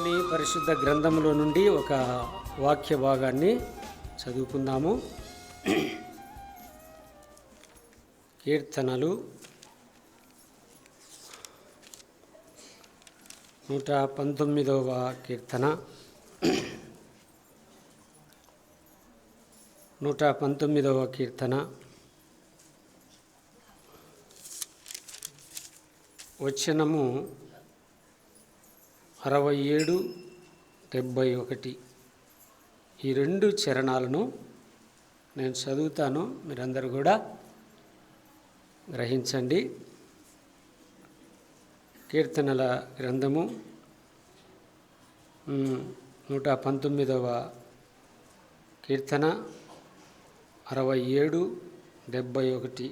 దేవుని పరిశుద్ధ గ్రంథంలో నుండి ఒక వాక్య భాగాన్ని చదువుకుందాము. కీర్తనలు 119వ కీర్తన 119వ కీర్తన వచనము 67, 71 ఈ రెండు చరణాలను నేను చదువుతాను, మీరందరూ కూడా గ్రహించండి. కీర్తనల గ్రంథము 119వ కీర్తన 67, 71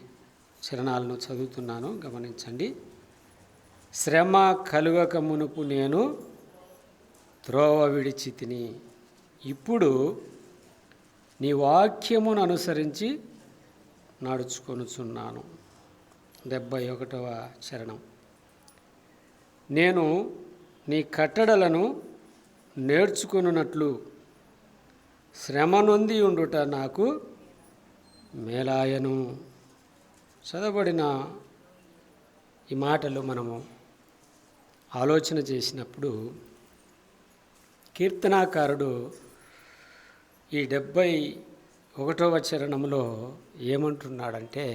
చరణాలను చదువుతున్నాను, గమనించండి. శ్రమ కలుగక మునుపు నేను త్రోవ విడిచి తిని, ఇప్పుడు నీ వాక్యమును అనుసరించి నడుచుకొనుచున్నాను. 71వ చరణం. నేను నీ కట్టడలను నేర్చుకొనున్నట్లు శ్రమ నొంది ఉండుట నాకు మేలాయను. చదవబడిన ఈ మాటలు మనము ఆలోచన చేసినప్పుడు కీర్తనాకారుడు ఈ 71వ చరణంలో ఏమంటున్నాడంటే,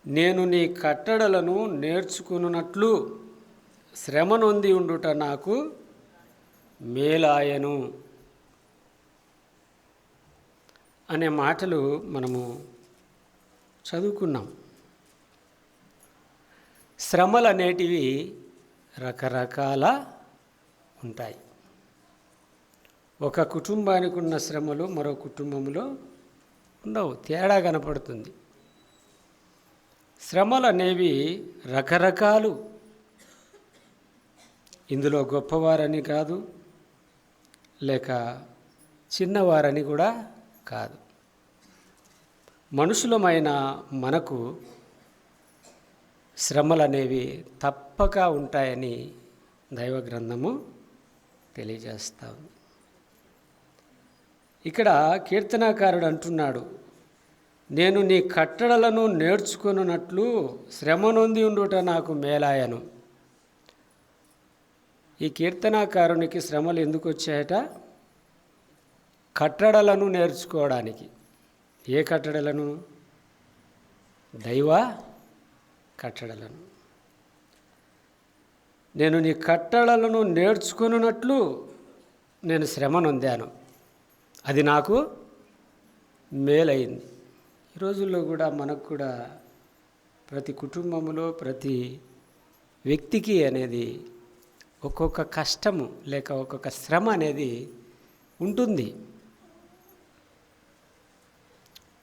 నేను నీ కట్టడలను నేర్చుకున్నట్లు శ్రమ నొంది ఉండుట నాకు మేలాయను అనే మాటలు మనము చదువుకున్నాం. శ్రమలు అనేటివి రకరకాల ఉంటాయి. ఒక కుటుంబానికి ఉన్న శ్రమలు మరో కుటుంబంలో ఉండవు, తేడా కనపడుతుంది. శ్రమలు అనేవి రకరకాలు. ఇందులో గొప్పవారని కాదు, లేక చిన్నవారని కూడా కాదు. మనుషులమైన మనకు శ్రమలు అనేవి తప్పక ఉంటాయని దైవ గ్రంథము తెలియజేస్తా ఉంది. ఇక్కడ కీర్తనాకారుడు అంటున్నాడు, నేను నీ కట్టడలను నేర్చుకున్నట్లు శ్రమ నొంది ఉండుట నాకు మేలాయను. ఈ కీర్తనాకారునికి శ్రమలు ఎందుకు వచ్చాయట? కట్టడలను నేర్చుకోవడానికి. ఏ కట్టడలను? దైవ కట్టడలను. నేను నీ కట్టడలను నేర్చుకున్నట్లు నేను శ్రమ నొందాను, అది నాకు మేలైంది. ఈ రోజుల్లో కూడా మనకు కూడా ప్రతి కుటుంబంలో ప్రతి వ్యక్తికి అనేది ఒక్కొక్క కష్టము లేక ఒక్కొక్క శ్రమ అనేది ఉంటుంది.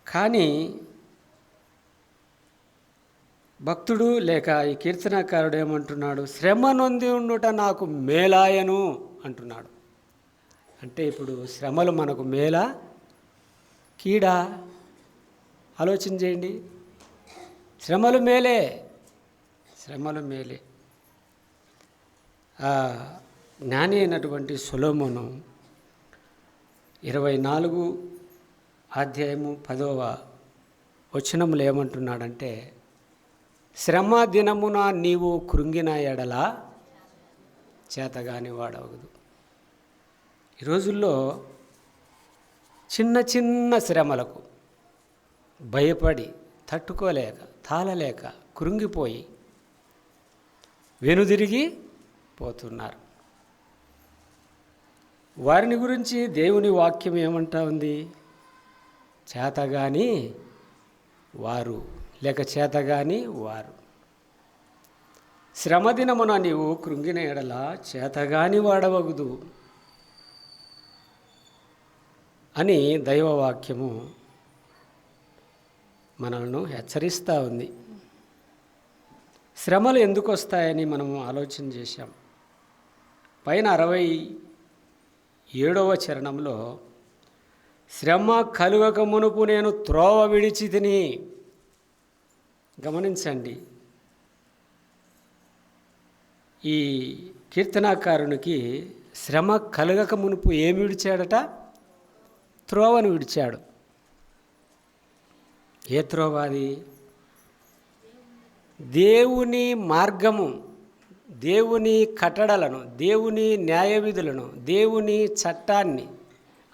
కానీ భక్తుడు లేక ఈ కీర్తనాకారుడు ఏమంటున్నాడు? శ్రమ నొంది ఉండుట నాకు మేలాయను అంటున్నాడు. అంటే ఇప్పుడు శ్రమలు మనకు మేలా కీడా? ఆలోచన చేయండి. శ్రమలు మేలే, శ్రమలు మేలే. జ్ఞాని అయినటువంటి సొలొమోను 24 అధ్యాయము 10వ వచనములు ఏమంటున్నాడంటే, శ్రమ దినమున నీవు కృంగిన ఎడల చేతగాని వాడవదు. ఈ రోజుల్లో చిన్న చిన్న శ్రమలకు భయపడి తట్టుకోలేక తాళలేక కృంగిపోయి వెనుదిరిగి పోతున్నారు. వారిని గురించి దేవుని వాక్యం ఏమంటా ఉంది? చేతగాని వారు లేక చేతగాని వారు. శ్రమదినమున నీవు కృంగిన ఎడల చేతగాని వాడవగుదు అని దైవవాక్యము మనల్ని హెచ్చరిస్తూ ఉంది. శ్రమలు ఎందుకు వస్తాయని మనము ఆలోచన చేశాం. పైన 67వ చరణంలో శ్రమ కలుగక మునుపు నేను త్రోవ విడిచి తిని. గమనించండి, ఈ కీర్తనాకారునికి శ్రమ కలగక మునుపు ఏమి విడిచాడట? త్రోవను విడిచాడు. ఏ త్రోవ అది? దేవుని మార్గము, దేవుని కట్టడలను, దేవుని న్యాయవిధులను, దేవుని చట్టాన్ని,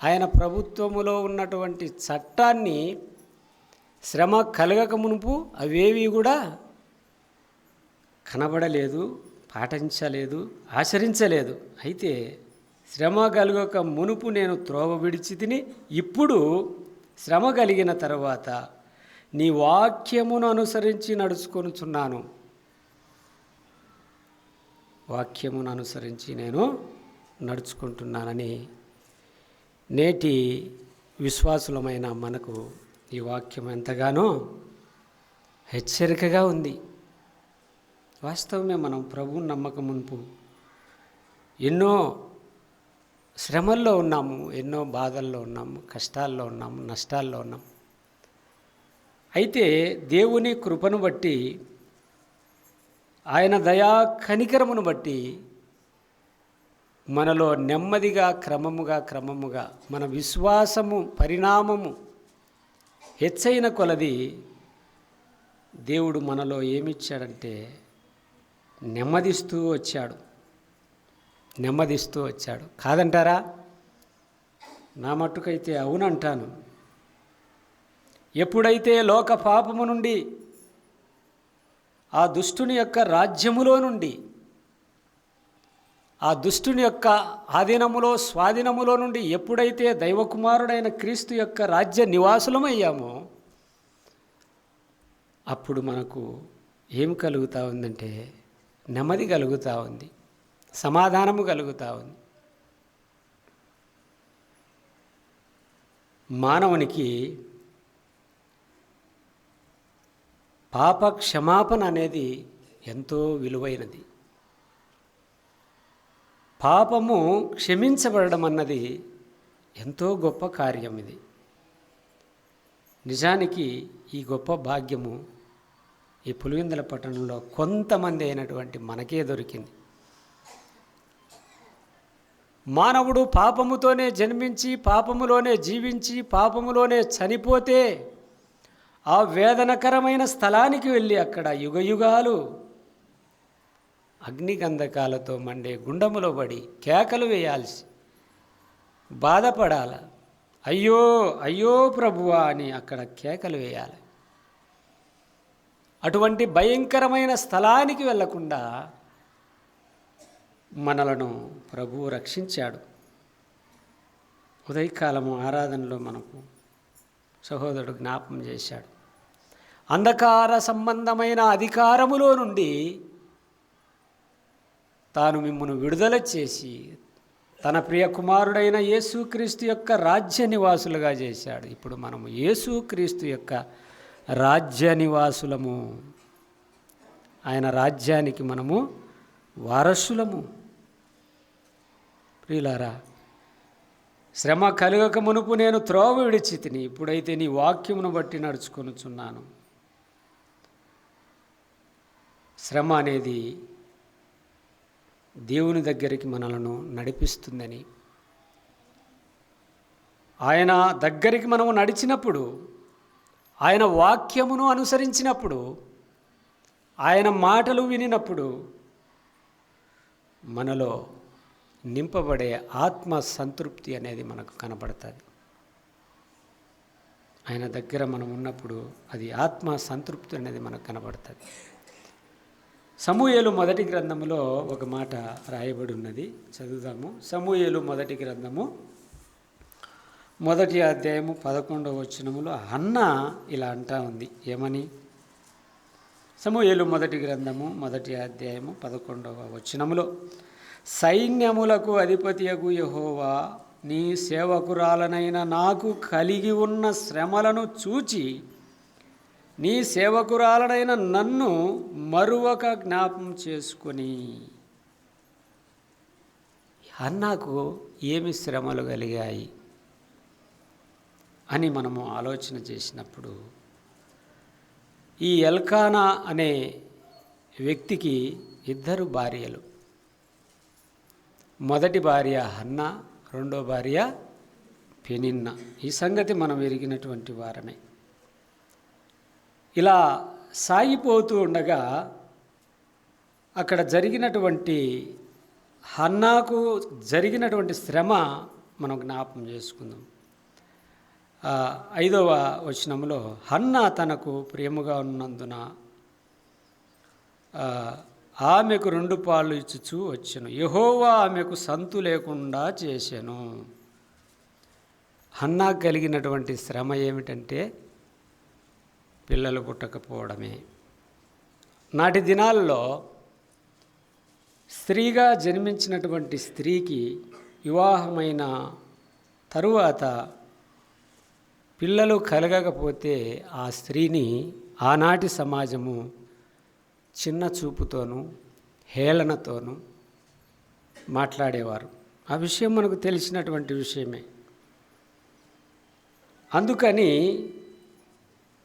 ఆయన ప్రభుత్వములో ఉన్నటువంటి చట్టాన్ని శ్రమ కలగక మునుపు అవేవి కూడా కనబడలేదు, పాటించలేదు, ఆచరించలేదు. అయితే శ్రమ కలగక మునుపు నేను త్రోవ విడిచి తిని, ఇప్పుడు శ్రమ కలిగిన తర్వాత నీ వాక్యమును అనుసరించి నడుచుకొనుచున్నాను. వాక్యమును అనుసరించి నేను నడుచుకుంటున్నానని నేటి విశ్వాసులమైన మనకు ఈ వాక్యం ఎంతగానో హెచ్చరికగా ఉంది. వాస్తవమే, మనం ప్రభువు నమ్మకం మునుపు ఎన్నో శ్రమల్లో ఉన్నాము, ఎన్నో బాధల్లో ఉన్నాము, కష్టాల్లో ఉన్నాము, నష్టాల్లో ఉన్నాము. అయితే దేవుని కృపను బట్టి, ఆయన దయా కనికరమును బట్టి మనలో నెమ్మదిగా క్రమముగా మన విశ్వాసము పరిణామము హెచ్చైన కొలది దేవుడు మనలో ఏమిచ్చాడంటే నెమ్మదిస్తూ వచ్చాడు. కాదంటారా? నా మట్టుకైతే అవునంటాను. ఎప్పుడైతే లోక పాపము నుండి, ఆ దుష్టుని యొక్క రాజ్యములో నుండి, ఆ దుష్టుని యొక్క ఆధీనములో స్వాధీనములో నుండి ఎప్పుడైతే దైవకుమారుడైన క్రీస్తు యొక్క రాజ్య నివాసులమయ్యామో, అప్పుడు మనకు ఏం కలుగుతూ ఉందంటే నెమ్మది కలుగుతూ ఉంది, సమాధానము కలుగుతూ ఉంది. మానవునికి పాప క్షమాపణ అనేది ఎంతో విలువైనది. పాపము క్షమించబడడం అన్నది ఎంతో గొప్ప కార్యం. ఇది నిజానికి ఈ గొప్ప భాగ్యము ఈ పులివెందుల పట్టణంలో కొంతమంది అయినటువంటి మనకే దొరికింది. మానవుడు పాపముతోనే జన్మించి, పాపములోనే జీవించి, పాపములోనే చనిపోతే ఆ వేదనకరమైన స్థలానికి వెళ్ళి అక్కడ యుగయుగాలు అగ్నిగంధకాలతో మండే గుండములో పడి కేకలు వేయాల్సి, బాధపడాల, అయ్యో అయ్యో ప్రభువా అని అక్కడ కేకలు వేయాలి. అటువంటి భయంకరమైన స్థలానికి వెళ్లకుండా మనలను ప్రభువు రక్షించాడు. ఉదయకాలము ఆరాధనలో మనకు సహోదరుడు జ్ఞాపం చేశాడు. అంధకార సంబంధమైన అధికారములో నుండి తాను మిమ్మును విడుదల చేసి తన ప్రియ కుమారుడైన యేసుక్రీస్తు యొక్క రాజ్య నివాసులుగా చేశాడు. ఇప్పుడు మనము యేసుక్రీస్తు యొక్క రాజ్య నివాసులము. ఆయన రాజ్యానికి మనము వారసులము. ప్రియులారా, శ్రమ కలుగక మునుపు నేను త్రోవ విడిచి తిని, ఇప్పుడైతే నీ వాక్యమును బట్టి నడుచుకొనుచున్నాను. శ్రమ అనేది దేవుని దగ్గరికి మనలను నడిపిస్తుందని, ఆయన దగ్గరికి మనము నడిచినప్పుడు, ఆయన వాక్యమును అనుసరించినప్పుడు, ఆయన మాటలు వినినప్పుడు మనలో నింపబడే ఆత్మ సంతృప్తి అనేది మనకు కనబడుతుంది. ఆయన దగ్గర మనం ఉన్నప్పుడు అది ఆత్మ సంతృప్తి అనేది మనకు కనబడుతుంది. సమూయేలు మొదటి గ్రంథములో ఒక మాట రాయబడి ఉన్నది, చదువుదాము. సమూయేలు మొదటి గ్రంథము 1వ అధ్యాయము 11వ వచనములో హన్నా ఇలా అంటా ఉంది. ఏమని? సమూయేలు మొదటి గ్రంథము 1వ అధ్యాయము 11వ వచనములో, సైన్యములకు అధిపతియగు యెహోవా, నీ సేవకురాలనైన నాకు కలిగి ఉన్న శ్రమలను చూచి నీ సేవకురాలనైన నన్ను మరువక జ్ఞాపం చేసుకొని. హన్నాకు ఏమి శ్రమలు కలిగాయి అని మనము ఆలోచన చేసినప్పుడు, ఈ ఎల్కానా అనే వ్యక్తికి 2 భార్యలు. మొదటి భార్య హన్నా, రెండో భార్య పెనిన్నా. ఈ సంగతి మనం ఎరిగినటువంటి వారమే. ఇలా సాగిపోతూ ఉండగా అక్కడ జరిగినటువంటి హన్నాకు జరిగినటువంటి శ్రమ మనం జ్ఞాపకం చేసుకుందాం. 5వ వచనంలో, హన్నా తనకు ప్రేమగా ఉన్నందున ఆమెకు 2 పాలు ఇచ్చుచూ వచ్చెను. యెహోవా ఆమెకు సంతు లేకుండా చేసెను. హన్నాకు కలిగినటువంటి శ్రమ ఏమిటంటే పిల్లలు పుట్టకపోవడమే. నాటి దినాల్లో స్త్రీగా జన్మించినటువంటి స్త్రీకి వివాహమైన తరువాత పిల్లలు కలగకపోతే ఆ స్త్రీని ఆనాటి సమాజము చిన్న చూపుతోనూ హేళనతోనూ మాట్లాడేవారు. ఆ విషయం మనకు తెలిసినటువంటి విషయమే. అందుకని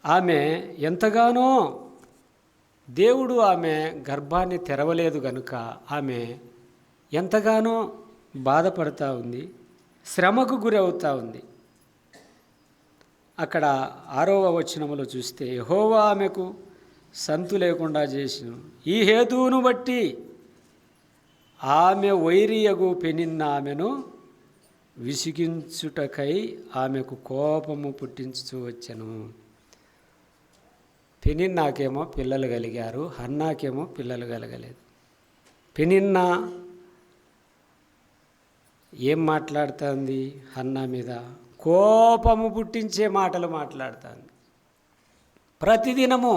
ఆమె ఎంతగానో దేవుడు ఆమె గర్భాన్ని తెరవలేదు గనుక ఆమె ఎంతగానో బాధపడుతూ ఉంది, శ్రమకు గురవుతూ ఉంది. అక్కడ 6వ వచనములో చూస్తే, యెహోవా ఆమెకు సంతు లేకుండా చేసిను. ఈ హేతువును బట్టి ఆమె వైరియగు పెనిన్నా ఆమెను విసిగించుటకై ఆమెకు కోపము పుట్టించుతూ వచ్చెను. పెనిన్నాకేమో పిల్లలు కలిగారు, హన్నాకేమో పిల్లలు కలగలేదు. పెనిన్నా ఏం మాట్లాడుతుంది? హన్నా మీద కోపము పుట్టించే మాటలు మాట్లాడుతుంది. ప్రతిదినము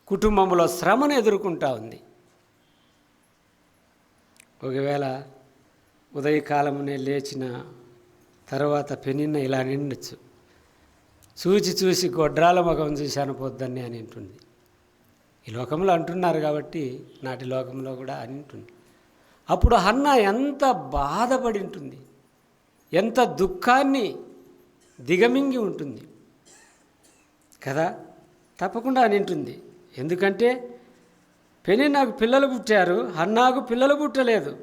కుటుంబంలో శ్రమను ఎదుర్కొంటా ఉంది. ఒకవేళ ఉదయకాలమునే లేచిన తర్వాత పెనిన్న ఇలా నిండొచ్చు, చూసి గొడ్రాల మగం చూశాను పొద్దున్నే అని అంటుంది. ఈ లోకంలో అంటున్నారు కాబట్టి నాటి లోకంలో కూడా అని ఉంటుంది. అప్పుడు హన్నా ఎంత బాధపడి ఉంటుంది, ఎంత దుఃఖాన్ని దిగమింగి ఉంటుంది కదా. తప్పకుండా అని ఉంటుంది. ఎందుకంటే పెనిన్నాకు పిల్లలు పుట్టారు, హన్నాకు పిల్లలు పుట్టలేదు.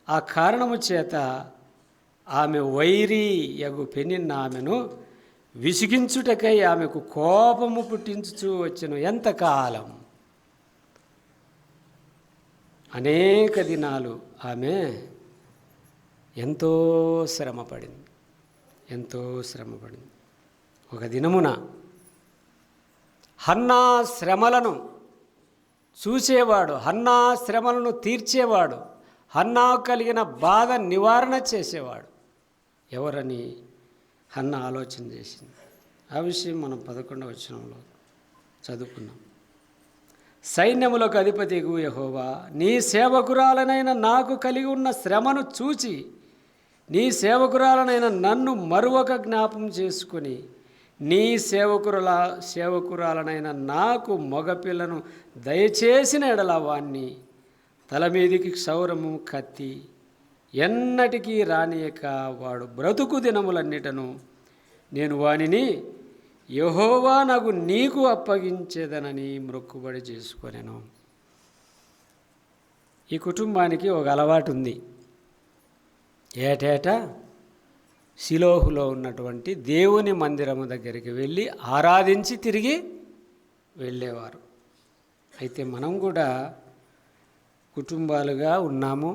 ఆ కారణము చేత ఆమె వైరి యగు పెనిన్న ఆమెను విసిగించుటకై ఆమెకు కోపము పుట్టించుచూ వచ్చెను. ఎంతకాలం? అనేక దినాలు ఆమె ఎంతో శ్రమపడింది. ఒక దినమున హన్నా శ్రమలను చూసేవాడు, హన్నా శ్రమలను తీర్చేవాడు, హన్నా కలిగిన బాధ నివారణ చేసేవాడు ఎవరని హన్నా ఆలోచన చేసింది. ఆ విషయం మనం 11వ వచనంలో చదువుకున్నాం. సైన్యములకు అధిపతిగు యెహోవా, నీ సేవకురాలనైన నాకు కలిగి ఉన్న శ్రమను చూచి నీ సేవకురాలనైన నన్ను మరొక జ్ఞాపం చేసుకొని నీ సేవకురాలనైన నాకు మగపిల్లను దయచేసిన ఎడల వాణ్ణి తల మీదికి క్షౌరము కత్తి ఎన్నటికీ రానియక వాడు బ్రతుకు దినములన్నిటను నేను వానిని యెహోవా నాకు నీకు అప్పగించేదనని మొక్కుబడి చేసుకొనెను. ఈ కుటుంబానికి ఒక అలవాటు ఉంది. ఏటేటా షిలోహులో ఉన్నటువంటి దేవుని మందిరము దగ్గరికి వెళ్ళి ఆరాధించి తిరిగి వెళ్ళేవారు. అయితే మనం కూడా కుటుంబాలుగా ఉన్నాము.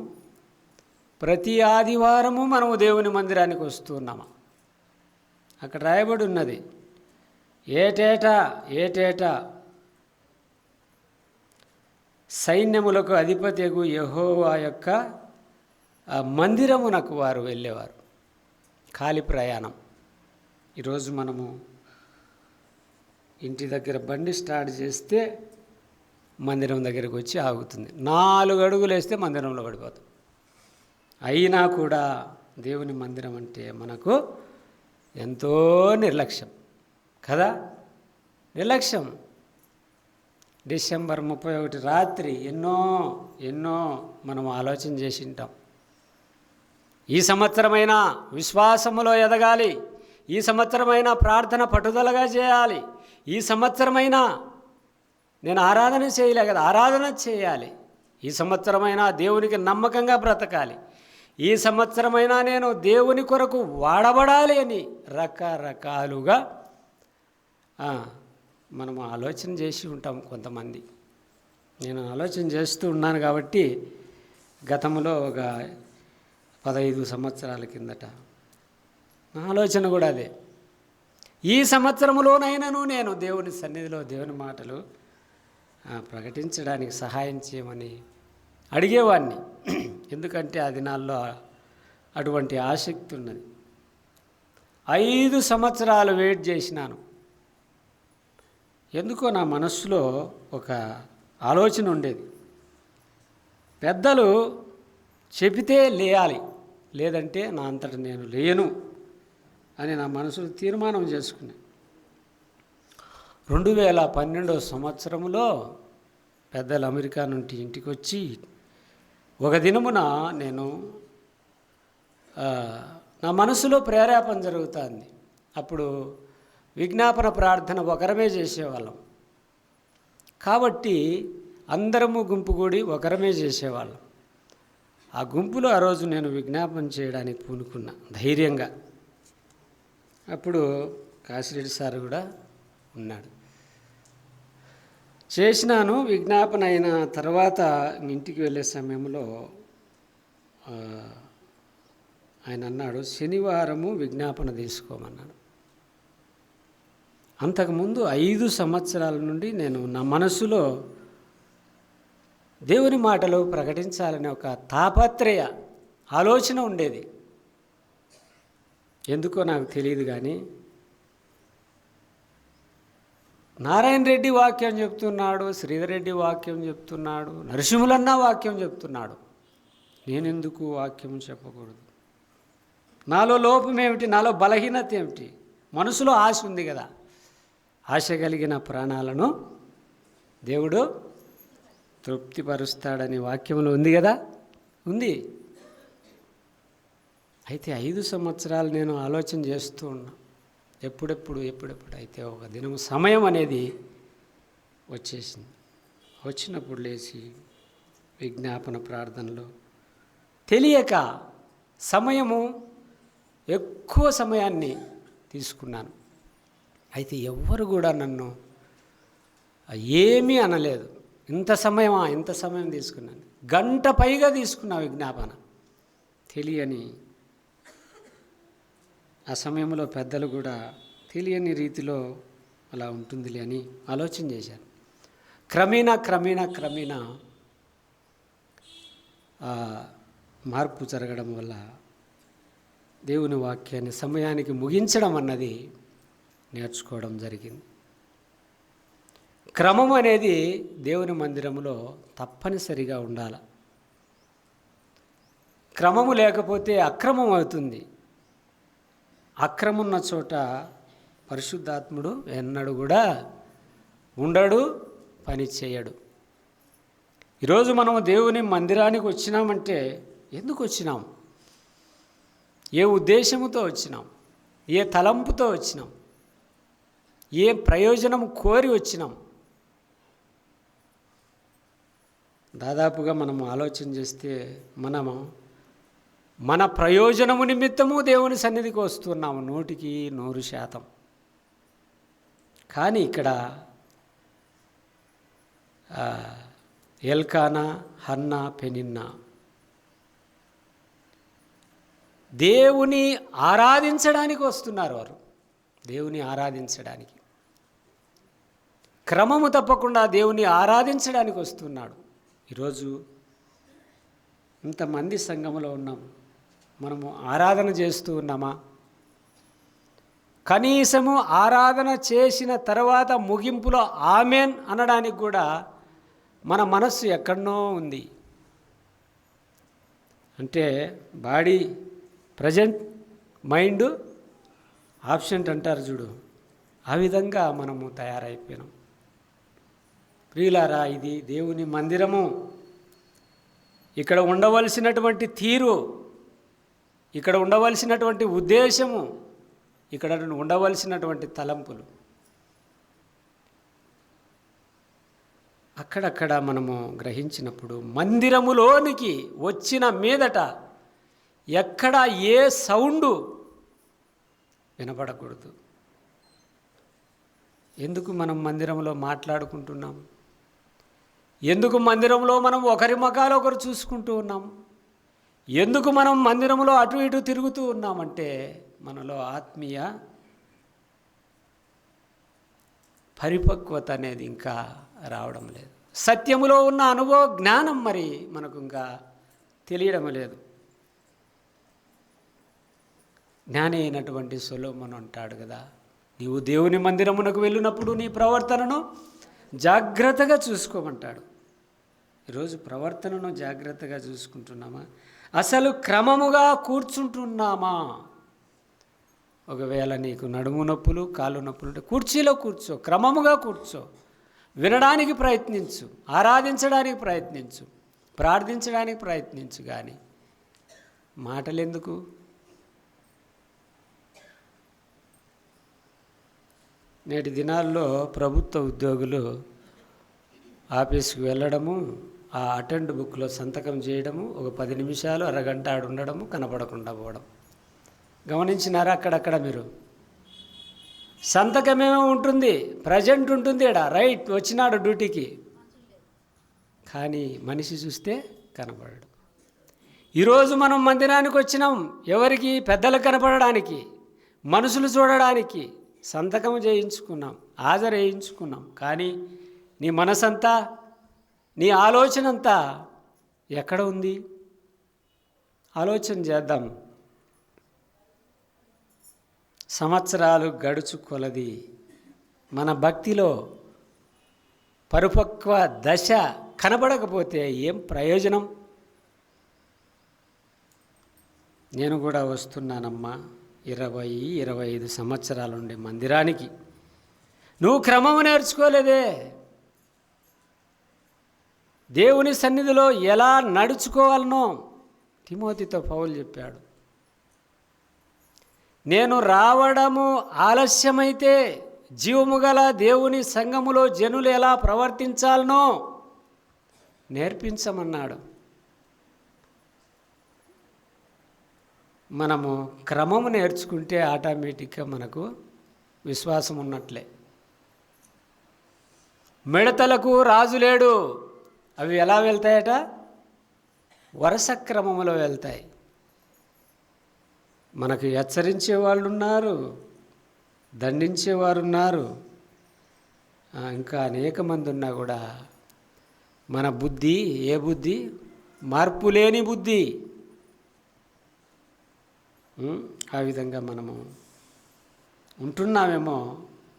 ప్రతి ఆదివారము మనము దేవుని మందిరానికి వస్తున్నాము. అక్కడ రాయబడి ఉన్నది, ఏటేటా సైన్యములకు అధిపతియగు యెహోవా యొక్క మందిరమునకు వారు వెళ్ళేవారు. ఖాళీ ప్రయాణం. ఈరోజు మనము ఇంటి దగ్గర బండి స్టార్ట్ చేస్తే మందిరం దగ్గరికి వచ్చి ఆగుతుంది. 4 అడుగులు వేస్తే మందిరంలో పడిపోతాం. అయినా కూడా దేవుని మందిరం అంటే మనకు ఎంతో నిర్లక్ష్యం కదా. నిర్లక్ష్యం. డిసెంబర్ 31 రాత్రి ఎన్నో మనం ఆలోచన చేసి ఉంటాం. ఈ సంవత్సరమైనా విశ్వాసములో ఎదగాలి, ఈ సంవత్సరమైనా ప్రార్థన పట్టుదలగా చేయాలి, ఈ సంవత్సరమైనా నేను ఆరాధన చేయలే కదా, ఆరాధన చేయాలి. ఈ సంవత్సరమైనా దేవునికి నమ్మకంగా బ్రతకాలి, ఈ సంవత్సరమైనా నేను దేవుని కొరకు వాడబడాలి అని రకరకాలుగా మనం ఆలోచన చేసి ఉంటాం కొంతమంది. నేను ఆలోచన చేస్తూ ఉన్నాను కాబట్టి గతంలో ఒక 15 సంవత్సరాల కిందట నా ఆలోచన కూడా అదే. ఈ సంవత్సరంలోనైనాను నేను దేవుని సన్నిధిలో దేవుని మాటలు ప్రకటించడానికి సహాయం చేయమని అడిగేవాడిని. ఎందుకంటే ఆ దినాల్లో అటువంటి ఆసక్తి ఉన్నది. 5 సంవత్సరాలు వెయిట్ చేసినాను. ఎందుకో నా మనస్సులో ఒక ఆలోచన ఉండేది, పెద్దలు చెబితే లేయాలి, లేదంటే నా అంతట నేను లేను అని నా మనసులో తీర్మానం చేసుకున్నాను. 2012 సంవత్సరంలో పెద్దలు అమెరికా నుండి ఇంటికి వచ్చి ఒక దినమున నేను నా మనసులో ప్రేరేపణ జరుగుతుంది. అప్పుడు విజ్ఞాపన ప్రార్థన ఒకరమే చేసేవాళ్ళం కాబట్టి అందరము గుంపు కూడి ఒకరమే చేసేవాళ్ళం. ఆ గుంపులో ఆ రోజు నేను విజ్ఞాపన చేయడానికి పూనుకున్నా ధైర్యంగా. అప్పుడు కాశిరెడ్డి సార్ కూడా ఉన్నాడు. చేసినాను. విజ్ఞాపన అయిన తర్వాత ఇంటికి వెళ్ళే సమయంలో ఆయన అన్నాడు, శనివారము విజ్ఞాపన తీసుకోమన్నాడు. అంతకుముందు 5 సంవత్సరాల నుండి నేను నా మనసులో దేవుని మాటలు ప్రకటించాలనే ఒక తాపత్రయ ఆలోచన ఉండేది. ఎందుకో నాకు తెలియదు కానీ నారాయణ రెడ్డి వాక్యం చెప్తున్నాడు, శ్రీధర్ రెడ్డి వాక్యం చెప్తున్నాడు, నరసింహులన్న వాక్యం చెప్తున్నాడు, నేనెందుకు వాక్యం చెప్పకూడదు? నాలో లోపం ఏమిటి? నాలో బలహీనత ఏమిటి? మనసులో ఆశ ఉంది కదా. ఆశ కలిగిన ప్రాణాలను దేవుడు తృప్తిపరుస్తాడని వాక్యంలో ఉంది కదా, ఉంది. అయితే 5 సంవత్సరాలు నేను ఆలోచన చేస్తూ ఉన్నా, ఎప్పుడెప్పుడు అయితే ఒక దినం సమయం అనేది వచ్చేసింది. వచ్చినప్పుడు లేచి విజ్ఞాపన ప్రార్థనలో తెలియక ఎక్కువ సమయాన్ని తీసుకున్నాను. అయితే ఎవ్వరు కూడా నన్ను ఏమీ అనలేదు. ఇంత సమయం తీసుకున్నాను. గంట పైగా తీసుకున్నా విజ్ఞాపన. తెలియని ఆ సమయంలో పెద్దలు కూడా తెలియని రీతిలో అలా ఉంటుందిలే అని ఆలోచన చేశాను. క్రమేణా మార్పు జరగడం వల్ల దేవుని వాక్యాన్ని సమయానికి ముగించడం అన్నది నేర్చుకోవడం జరిగింది. క్రమం అనేది దేవుని మందిరంలో తప్పనిసరిగా ఉండాలి. క్రమము లేకపోతే అక్రమం అవుతుంది. అక్రమం ఉన్న చోట పరిశుద్ధాత్ముడు ఎన్నడూ కూడా ఉండడు, పని చేయడు. ఈరోజు మనము దేవుని మందిరానికి వచ్చినామంటే ఎందుకు వచ్చినాం? ఏ ఉద్దేశముతో వచ్చినాం? ఏ తలంపుతో వచ్చినాం? ఏ ప్రయోజనం కోరి వచ్చినాం? దాదాపుగా మనము ఆలోచన చేస్తే మన ప్రయోజనము నిమిత్తము దేవుని సన్నిధికి వస్తున్నాము 100%. కానీ ఇక్కడ ఎల్కానా, హన్నా, పెనిన్నా దేవుని ఆరాధించడానికి వస్తున్నారు. వారు దేవుని ఆరాధించడానికి, క్రమము తప్పకుండా దేవుని ఆరాధించడానికి వస్తున్నాడు. ఈరోజు ఇంతమంది సంఘంలో ఉన్నాం, మనము ఆరాధన చేస్తూ ఉన్నామా? కనీసము ఆరాధన చేసిన తర్వాత ముగింపులో ఆమెన్ అనడానికి కూడా మన మనస్సు ఎక్కడనో ఉంది. అంటే బాడీ ప్రజెంట్, మైండ్ ఆబ్సెంట్ అంటారు చూడు, ఆ విధంగా మనము తయారైపోయినాం. ప్రియులారా, ఇది దేవుని మందిరము. ఇక్కడ ఉండవలసినటువంటి తీరు, ఇక్కడ ఉండవలసినటువంటి ఉద్దేశము, ఇక్కడ ఉండవలసినటువంటి తలంపులు అక్కడక్కడ మనము గ్రహించినప్పుడు మందిరములోనికి వచ్చిన మీదట ఎక్కడ ఏ సౌండు వినపడకూడదు. ఎందుకు మనం మందిరంలో మాట్లాడుకుంటున్నాం? ఎందుకు మందిరంలో మనం ఒకరి ముఖాలు ఒకరు చూసుకుంటూ ఉన్నాం? ఎందుకు మనం మందిరంలో అటు ఇటు తిరుగుతూ ఉన్నామంటే మనలో ఆత్మీయ పరిపక్వత అనేది ఇంకా రావడం లేదు. సత్యములో ఉన్న అనుభవ జ్ఞానం మరి మనకు ఇంకా తెలియడం లేదు. జ్ఞాని అయినటువంటి సొలొమోను అంటాడు కదా, నీవు దేవుని మందిరమునకు వెళ్ళినప్పుడు నీ ప్రవర్తనను జాగ్రత్తగా చూసుకోమంటాడు. ఈరోజు ప్రవర్తనను జాగ్రత్తగా చూసుకుంటున్నామా? అసలు క్రమముగా కూర్చుంటున్నామా? ఒకవేళ నీకు నడుము నొప్పులు, కాళ్ళు నొప్పులు ఉంటే కుర్చీలో కూర్చో, క్రమముగా కూర్చో, వినడానికి ప్రయత్నించు, ఆరాధించడానికి ప్రయత్నించు, ప్రార్థించడానికి ప్రయత్నించు. కానీ మాటలెందుకు? నేటి దినాల్లో ప్రభుత్వ ఉద్యోగులు ఆఫీస్కి వెళ్ళడము, ఆ అటెండ్ బుక్లో సంతకం చేయడము, ఒక 10 నిమిషాలు అరగంట ఆడు ఉండడము, కనపడకుండా పోవడం. గమనించినారా? అక్కడక్కడ మీరు సంతకమేమో ఉంటుంది, ప్రజెంట్ ఉంటుంది, రైట్ వచ్చినాడు డ్యూటీకి, కానీ మనిషి చూస్తే కనపడడు. ఈరోజు మనం మందిరానికి వచ్చినాం ఎవరికి? పెద్దలకు కనపడడానికి, మనుషులు చూడడానికి సంతకం చేయించుకున్నాం, హాజరు వేయించుకున్నాం. కానీ నీ మనసంతా, నీ ఆలోచన అంతా ఎక్కడ ఉంది? ఆలోచన చేద్దాం. సంవత్సరాలు గడుచు కొలది మన భక్తిలో పరిపక్వ దశ కనబడకపోతే ఏం ప్రయోజనం? నేను కూడా వస్తున్నానమ్మా 20-25 సంవత్సరాల నుండి మందిరానికి. నువ్వు క్రమము నేర్చుకోలేదే. దేవుని సన్నిధిలో ఎలా నడుచుకోవాలనో తిమోతితో పౌలు చెప్పాడు. నేను రావడము ఆలస్యమైతే జీవము గల దేవుని సంఘములో జనులు ఎలా ప్రవర్తించాలనో నేర్పించమన్నాడు. మనము క్రమము నేర్చుకుంటే ఆటోమేటిక్గా మనకు విశ్వాసం ఉన్నట్లే. మిడతలకు రాజు లేడు, అవి ఎలా వెళ్తాయట? వరుస క్రమములో వెళ్తాయి. మనకు హెచ్చరించే వాళ్ళు ఉన్నారు, దండించేవారు ఉన్నారు, ఇంకా అనేక మంది ఉన్నా కూడా మన బుద్ధి ఏ బుద్ధి? మార్పు లేని బుద్ధి. ఆ విధంగా మనము ఉంటున్నామేమో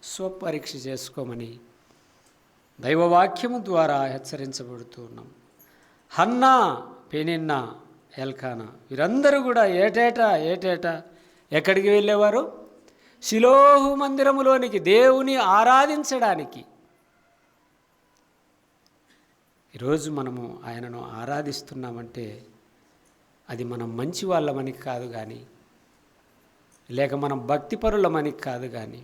స్వపరీక్ష చేసుకోమని దైవవాక్యము ద్వారా హెచ్చరించబడుతూ ఉన్నాం. హన్నా, పెనిన్నా, ఎల్కానా వీరందరూ కూడా ఏటేటా ఎక్కడికి వెళ్ళేవారు? షిలోహు మందిరములోనికి దేవుని ఆరాధించడానికి. ఈరోజు మనము ఆయనను ఆరాధిస్తున్నామంటే అది మనం మంచి వాళ్ళమని కాదు కానీ, లేక మనం భక్తిపరులమని కాదు కానీ,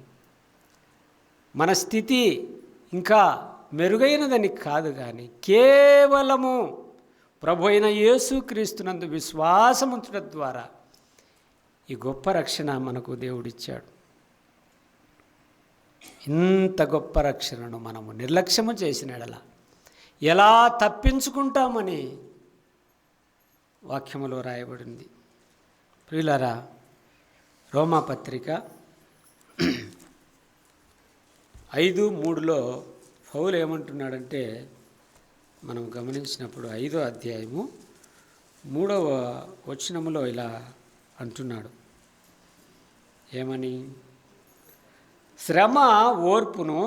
మన స్థితి ఇంకా మెరుగైనదని కాదు కానీ, కేవలము ప్రభు అయిన యేసుక్రీస్తునందు విశ్వాసముంచడం ద్వారా ఈ గొప్ప రక్షణ మనకు దేవుడిచ్చాడు. ఇంత గొప్ప రక్షణను మనము నిర్లక్ష్యము చేసిన ఎడల ఎలా తప్పించుకుంటామని వాక్యములో రాయబడింది. ప్రియులారా, రోమాపత్రిక 5:3 పౌలు ఏమంటున్నాడంటే, మనం గమనించినప్పుడు 5వ అధ్యాయము 3వ వచనములో ఇలా అంటున్నాడు. ఏమని? శ్రమ ఓర్పును,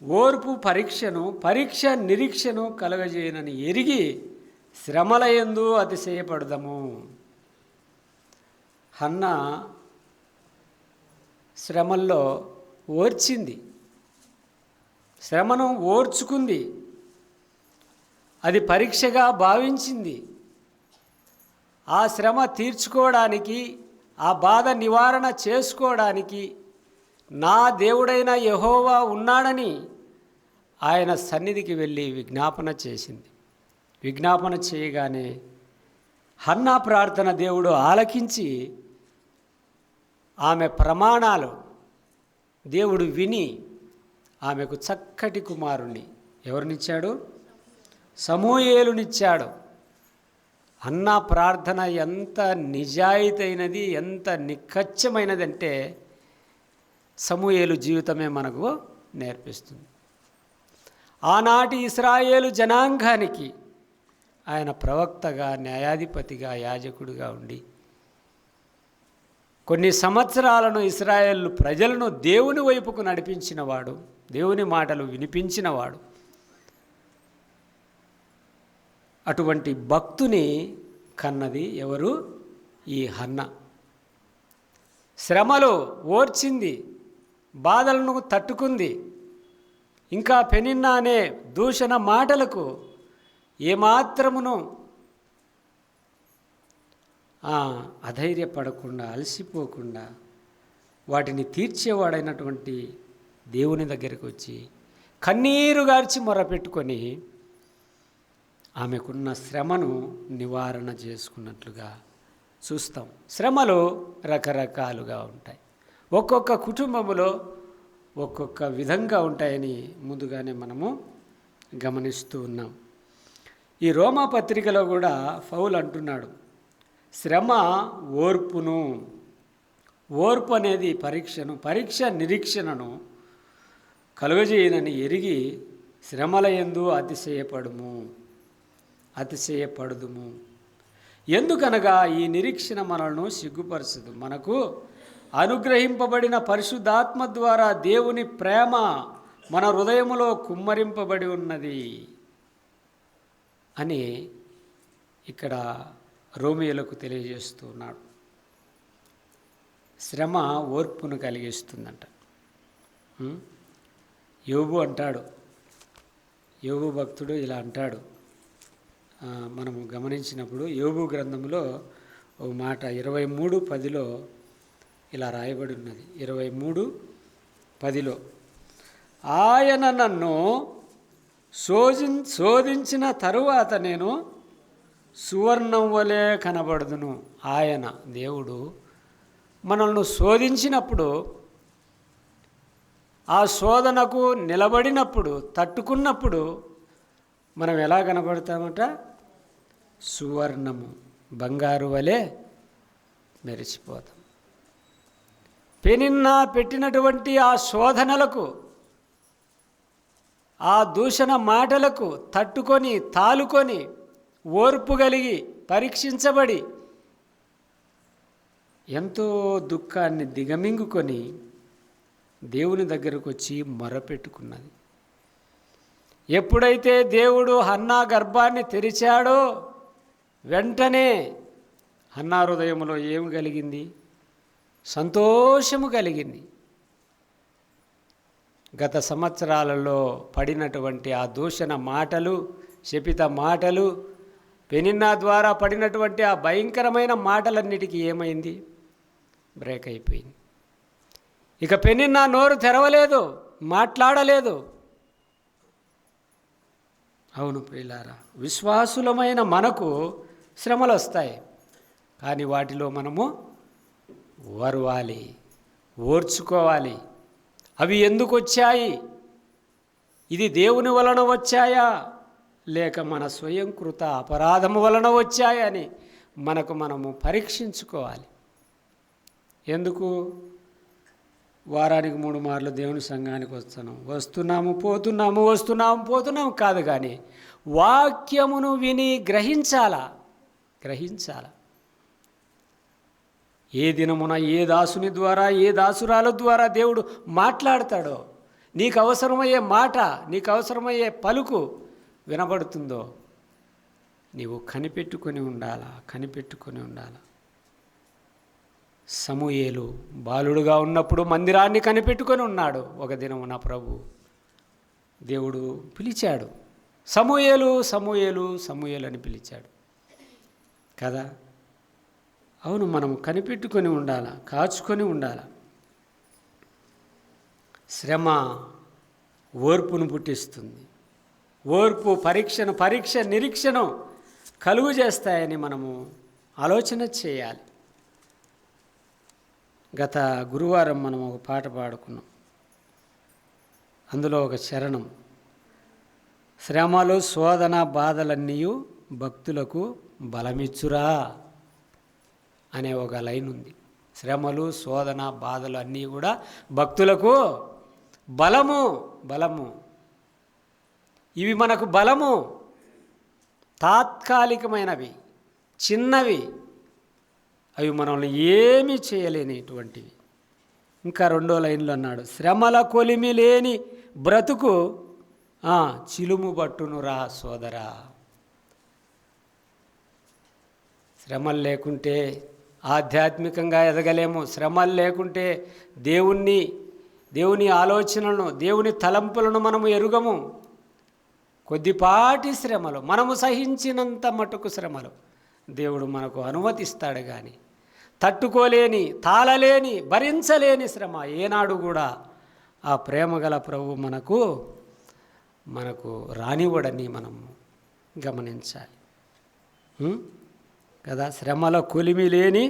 ఓర్పు పరీక్షను, పరీక్ష నిరీక్షను కలగజేయనని ఎరిగి శ్రమల యందు అతిశయపడదము. హన్నా శ్రమల్లో ఓర్చింది, శ్రమను ఓర్చుకుంది, అది పరీక్షగా భావించింది. ఆ శ్రమ తీర్చుకోవడానికి, ఆ బాధ నివారణ చేసుకోవడానికి నా దేవుడైన యెహోవా ఉన్నాడని ఆయన సన్నిధికి వెళ్ళి విజ్ఞాపన చేసింది. విజ్ఞాపన చేయగానే హన్నా ప్రార్థన దేవుడు ఆలకించి ఆమె ప్రమాణాలు దేవుడు విని ఆమెకు చక్కటి కుమారుణ్ణి ఎవరినిచ్చాడు? సమూయేలునిచ్చాడు. హన్నా ప్రార్థన ఎంత నిజాయితీ, ఎంత నిక్కచ్చమైనది అంటే సమూయేలు జీవితమే మనకు నేర్పిస్తుంది. ఆనాటి ఇశ్రాయేలు జనాంగానికి ఆయన ప్రవక్తగా, న్యాయాధిపతిగా, యాజకుడిగా ఉండి కొన్ని సంవత్సరాలను ఇశ్రాయేలు ప్రజలను దేవుని వైపుకు నడిపించినవాడు, దేవుని మాటలు వినిపించినవాడు. అటువంటి భక్తుని కన్నది ఎవరు? ఈ హన్న. శ్రమలు ఓర్చింది, బాధలను తట్టుకుంది. ఇంకా పెనిన్నా అనే దూషణ మాటలకు ఏమాత్రమును అధైర్యపడకుండా, అలసిపోకుండా వాటిని తీర్చేవాడైనటువంటి దేవుని దగ్గరికి వచ్చి కన్నీరు గార్చి మొరపెట్టుకొని ఆమెకున్న శ్రమను నివారణ చేసుకున్నట్లుగా చూస్తాం. శ్రమలు రకరకాలుగా ఉంటాయి. ఒక్కొక్క కుటుంబములో ఒక్కొక్క విధంగా ఉంటాయని ముందుగానే మనము గమనిస్తూ ఉన్నాం. ఈ రోమా పత్రికలో కూడా పౌలు అంటున్నాడు, శ్రమ ఓర్పును, ఓర్పు అనేది పరీక్ష నిరీక్షణను కలుగజేయనని ఎరిగి శ్రమల యందు అతిశయపడుదుము. ఎందుకనగా ఈ నిరీక్షణ మనలను సిగ్గుపరచదు. మనకు అనుగ్రహింపబడిన పరిశుద్ధాత్మ ద్వారా దేవుని ప్రేమ మన హృదయములో కుమ్మరింపబడి ఉన్నది అని ఇక్కడ రోమియోలకు తెలియజేస్తున్నాడు. శ్రమ ఓర్పును కలిగిస్తుందంట. యోబు అంటాడు, యోబు భక్తుడు ఇలా అంటాడు. మనము గమనించినప్పుడు యోబు గ్రంథంలో ఒక మాట 23:10 ఇలా రాయబడి ఉన్నది. 23:10 ఆయన నన్ను శోధించిన తరువాత నేను సువర్ణం వలె కనబడుదును. ఆయన దేవుడు మనల్ని శోధించినప్పుడు, ఆ శోధనకు నిలబడినప్పుడు, తట్టుకున్నప్పుడు మనం ఎలా కనబడతామట? సువర్ణము, బంగారు వలె మెరిసిపోతాం. పెనిన్నా పెట్టినటువంటి ఆ శోధనలకు, ఆ దూషణ మాటలకు తట్టుకొని, తాలుకొని, ఓర్పు కలిగి, పరీక్షించబడి ఎంతో దుఃఖాన్ని దిగమింగుకొని దేవుని దగ్గరకు వచ్చి మొరపెట్టుకున్నది. ఎప్పుడైతే దేవుడు హన్నా గర్భాన్ని తెరిచాడో వెంటనే హన్నా హృదయంలో ఏమి కలిగింది? సంతోషము కలిగింది. గత సంవత్సరాలలో పడినటువంటి ఆ దూషణ మాటలు, శపిత మాటలు, పెనిన్నా ద్వారా పడినటువంటి ఆ భయంకరమైన మాటలన్నిటికీ ఏమైంది? బ్రేక్ అయిపోయింది. ఇక పెనిన్నా నోరు తెరవలేదు, మాట్లాడలేదు. అవును ప్రియులారా, విశ్వాసులమైన మనకు శ్రమలు వస్తాయి, కానీ వాటిలో మనము ఓర్వాలి, ఓర్చుకోవాలి. అవి ఎందుకు వచ్చాయి? ఇది దేవుని వలన వచ్చాయా, లేక మన స్వయంకృత అపరాధము వలన వచ్చాయా అని మనము పరీక్షించుకోవాలి. ఎందుకు వారానికి 3 మార్లు దేవుని సంఘానికి వస్తున్నాము పోతున్నాము కాదు, కానీ వాక్యమును విని గ్రహించాలా. ఏ దినమున ఏ దాసుని ద్వారా, ఏ దాసురాల ద్వారా దేవుడు మాట్లాడతాడో, నీకు అవసరమయ్యే మాట, నీకు అవసరమయ్యే పలుకు వినబడుతుందో నీవు కనిపెట్టుకొని ఉండాలా. సమూయేలు బాలుడుగా ఉన్నప్పుడు మందిరాన్ని కనిపెట్టుకొని ఉన్నాడు. ఒక దినమున ప్రభు దేవుడు పిలిచాడు, సమూయేలు అని పిలిచాడు కదా. అవును, మనం కనిపెట్టుకొని ఉండాలా, కాచుకొని ఉండాలా. శ్రమ ఓర్పును పుట్టిస్తుంది. ఓర్పు పరీక్ష నిరీక్షను కలుగు చేస్తాయని మనము ఆలోచన చేయాలి. గత గురువారం మనం ఒక పాట పాడుకున్నాం. అందులో ఒక చరణం, శ్రమలు శోధన బాధలన్నీ భక్తులకు బలమిచ్చురా అనే ఒక లైన్ ఉంది. శ్రమలు శోధన బాధలు అన్నీ కూడా భక్తులకు బలము. ఇవి మనకు బలము, తాత్కాలికమైనవి, చిన్నవి, అవి మనల్ని ఏమీ చేయలేనిటువంటివి. ఇంకా రెండో లైన్లో అన్నాడు, శ్రమల కొలిమి లేని బ్రతుకు చిలుము పట్టునురా సోదరా. శ్రమలు లేకుంటే ఆధ్యాత్మికంగా ఎదగలేము. శ్రమలు లేకుంటే దేవుని ఆలోచనలను, దేవుని తలంపులను మనము ఎరుగము. కొద్దిపాటి శ్రమలు, మనము సహించినంత మటుకు శ్రమలు దేవుడు మనకు అనుమతిస్తాడు. కానీ తట్టుకోలేని, తాళలేని, భరించలేని శ్రమ ఏనాడు కూడా ఆ ప్రేమగల ప్రభువు మనకు రానివ్వడని మనము గమనించాలి కదా. శ్రమల కొలిమి లేని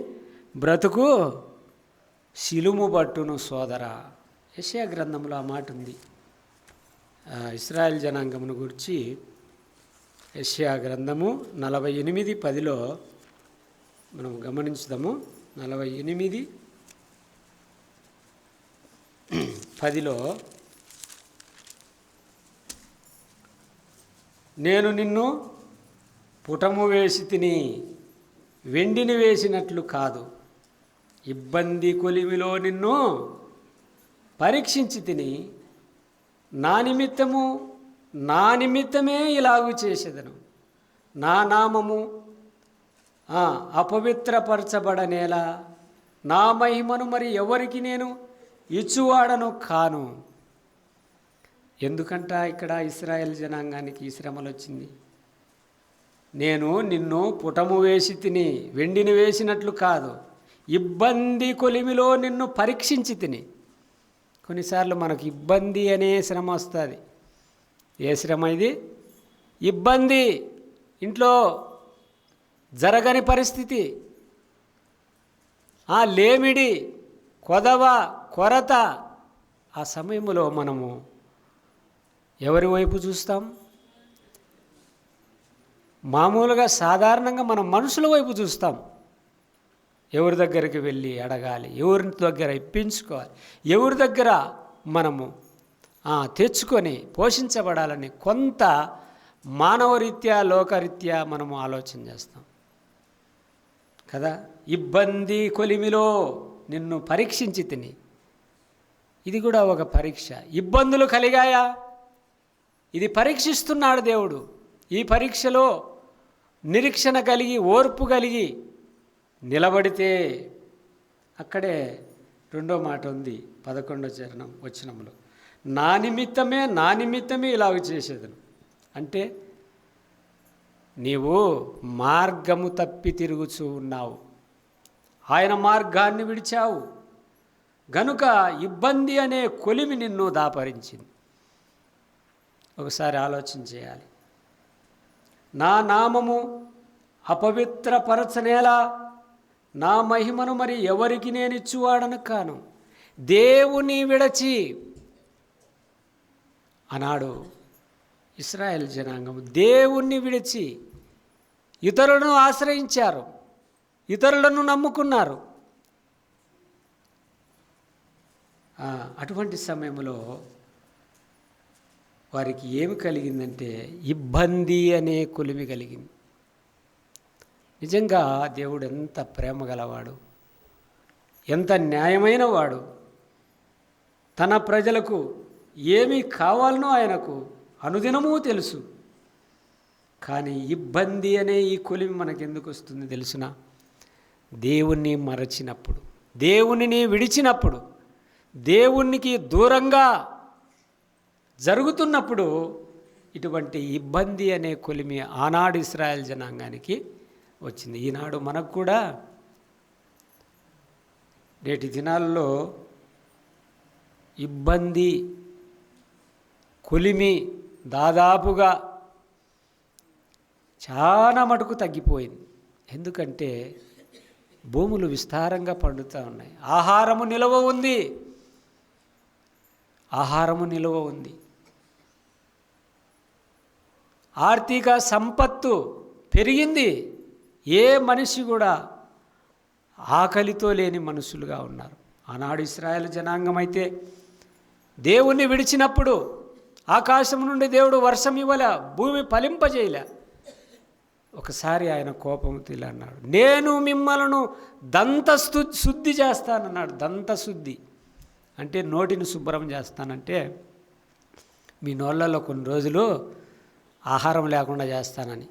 బ్రతుకు శిలుము పట్టును సోదరా. యెషయా గ్రంథంలో ఆ మాట ఉంది. ఇశ్రాయేల్ జనాంగమును గురించి యెషయా గ్రంథము 48:10 మనం గమనించుదాము. 48:10 నేను నిన్ను పుటము వేసి తిని వెండిని వేసినట్లు కాదు, ఇబ్బంది కొలిమిలో నిన్ను పరీక్షించి తిని నా నిమిత్తమే ఇలాగు చేసేదను. నా నామము అపవిత్రపరచబడనేలా నా మహిమను మరి ఎవరికి నేను ఇచ్చువాడను కాను. ఎందుకంట ఇక్కడ ఇశ్రాయేల్ జనాంగానికి ఈ శ్రమలు వచ్చింది? నేను నిన్ను పుటము వేసి తిని వెండిని వేసినట్లు కాదు, ఇబ్బంది కొలిమిలో నిన్ను పరీక్షించి తిని. కొన్నిసార్లు మనకు ఇబ్బంది అనే శ్రమ వస్తుంది. ఏ శ్రమ ఇది? ఇబ్బంది. ఇంట్లో జరగని పరిస్థితి, లేమిడి, కొదవ, కొరత. ఆ సమయంలో మనము ఎవరి వైపు చూస్తాం? మామూలుగా సాధారణంగా మనం మనుషుల వైపు చూస్తాం. ఎవరి దగ్గరికి వెళ్ళి అడగాలి, ఎవరి దగ్గర ఇప్పించుకోవాలి, ఎవరి దగ్గర మనము తెచ్చుకొని పోషించబడాలని కొంత మానవరీత్యా లోకరీత్యా మనము ఆలోచన చేస్తాం కదా. ఇబ్బంది కొలిమిలో నిన్ను పరీక్షించి తిని. ఇది కూడా ఒక పరీక్ష. ఇబ్బందులు కలిగాయా? ఇది పరీక్షిస్తున్నాడు దేవుడు. ఈ పరీక్షలో నిరీక్షణ కలిగి, ఓర్పు కలిగి నిలబడితే, అక్కడే రెండో మాట ఉంది 11వ వచనంలో, నా నిమిత్తమే ఇలాగ చేసేదను. అంటే నీవు మార్గము తప్పి తిరుగుచూ ఉన్నావు, ఆయన మార్గాన్ని విడిచావు గనుక ఇబ్బంది అనే కొలిమి నిన్ను దాపరించింది. ఒకసారి ఆలోచన చేయాలి. నా నామము అపవిత్రపరచనేలా నా మహిమను మరి ఎవరికి నేను ఇచ్చువాడను కాను. దేవుని విడచి అన్నాడు ఇశ్రాయేల్ జనాంగం. దేవుణ్ణి విడిచి ఇతరులను ఆశ్రయించారు, ఇతరులను నమ్ముకున్నారు. అటువంటి సమయంలో వారికి ఏమి కలిగిందంటే ఇబ్బంది అనే కొలిమి కలిగింది. నిజంగా దేవుడు ఎంత ప్రేమ గలవాడు, ఎంత న్యాయమైన వాడు. తన ప్రజలకు ఏమి కావాలనో ఆయనకు అనుదినము తెలుసు. కానీ ఇబ్బంది అనే ఈ కొలిమి మనకెందుకు వస్తుంది తెలుసునా? దేవుణ్ణి మరచినప్పుడు, దేవునిని విడిచినప్పుడు, దేవునికి దూరంగా జరుగుతున్నప్పుడు ఇటువంటి ఇబ్బంది అనే కొలిమి ఆనాడు ఇశ్రాయేల్ జనాంగానికి వచ్చింది. ఈనాడు మనకు కూడా నేటి దినాల్లో ఇబ్బంది కొలిమి దాదాపుగా చాలా మటుకు తగ్గిపోయింది. ఎందుకంటే భూములు విస్తారంగా పండుతూ ఉన్నాయి, ఆహారము నిలువ ఉంది. ఆర్థిక సంపత్తు పెరిగింది. ఏ మనిషి కూడా ఆకలితో లేని మనుషులుగా ఉన్నారు. ఆనాడు ఇశ్రాయేలు జనాంగం అయితే దేవుణ్ణి విడిచినప్పుడు ఆకాశం నుండి దేవుడు వర్షం ఇవ్వలే, భూమి ఫలింపజేయలే. ఒకసారి ఆయన కోపంతో ఇలా అన్నాడు, నేను మిమ్మలను శుద్ధి చేస్తానన్నాడు. దంతశుద్ధి అంటే నోటిని శుభ్రం చేస్తానంటే మీ నోళ్ళలో కొన్ని రోజులు ఆహారం లేకుండా చేస్తానని,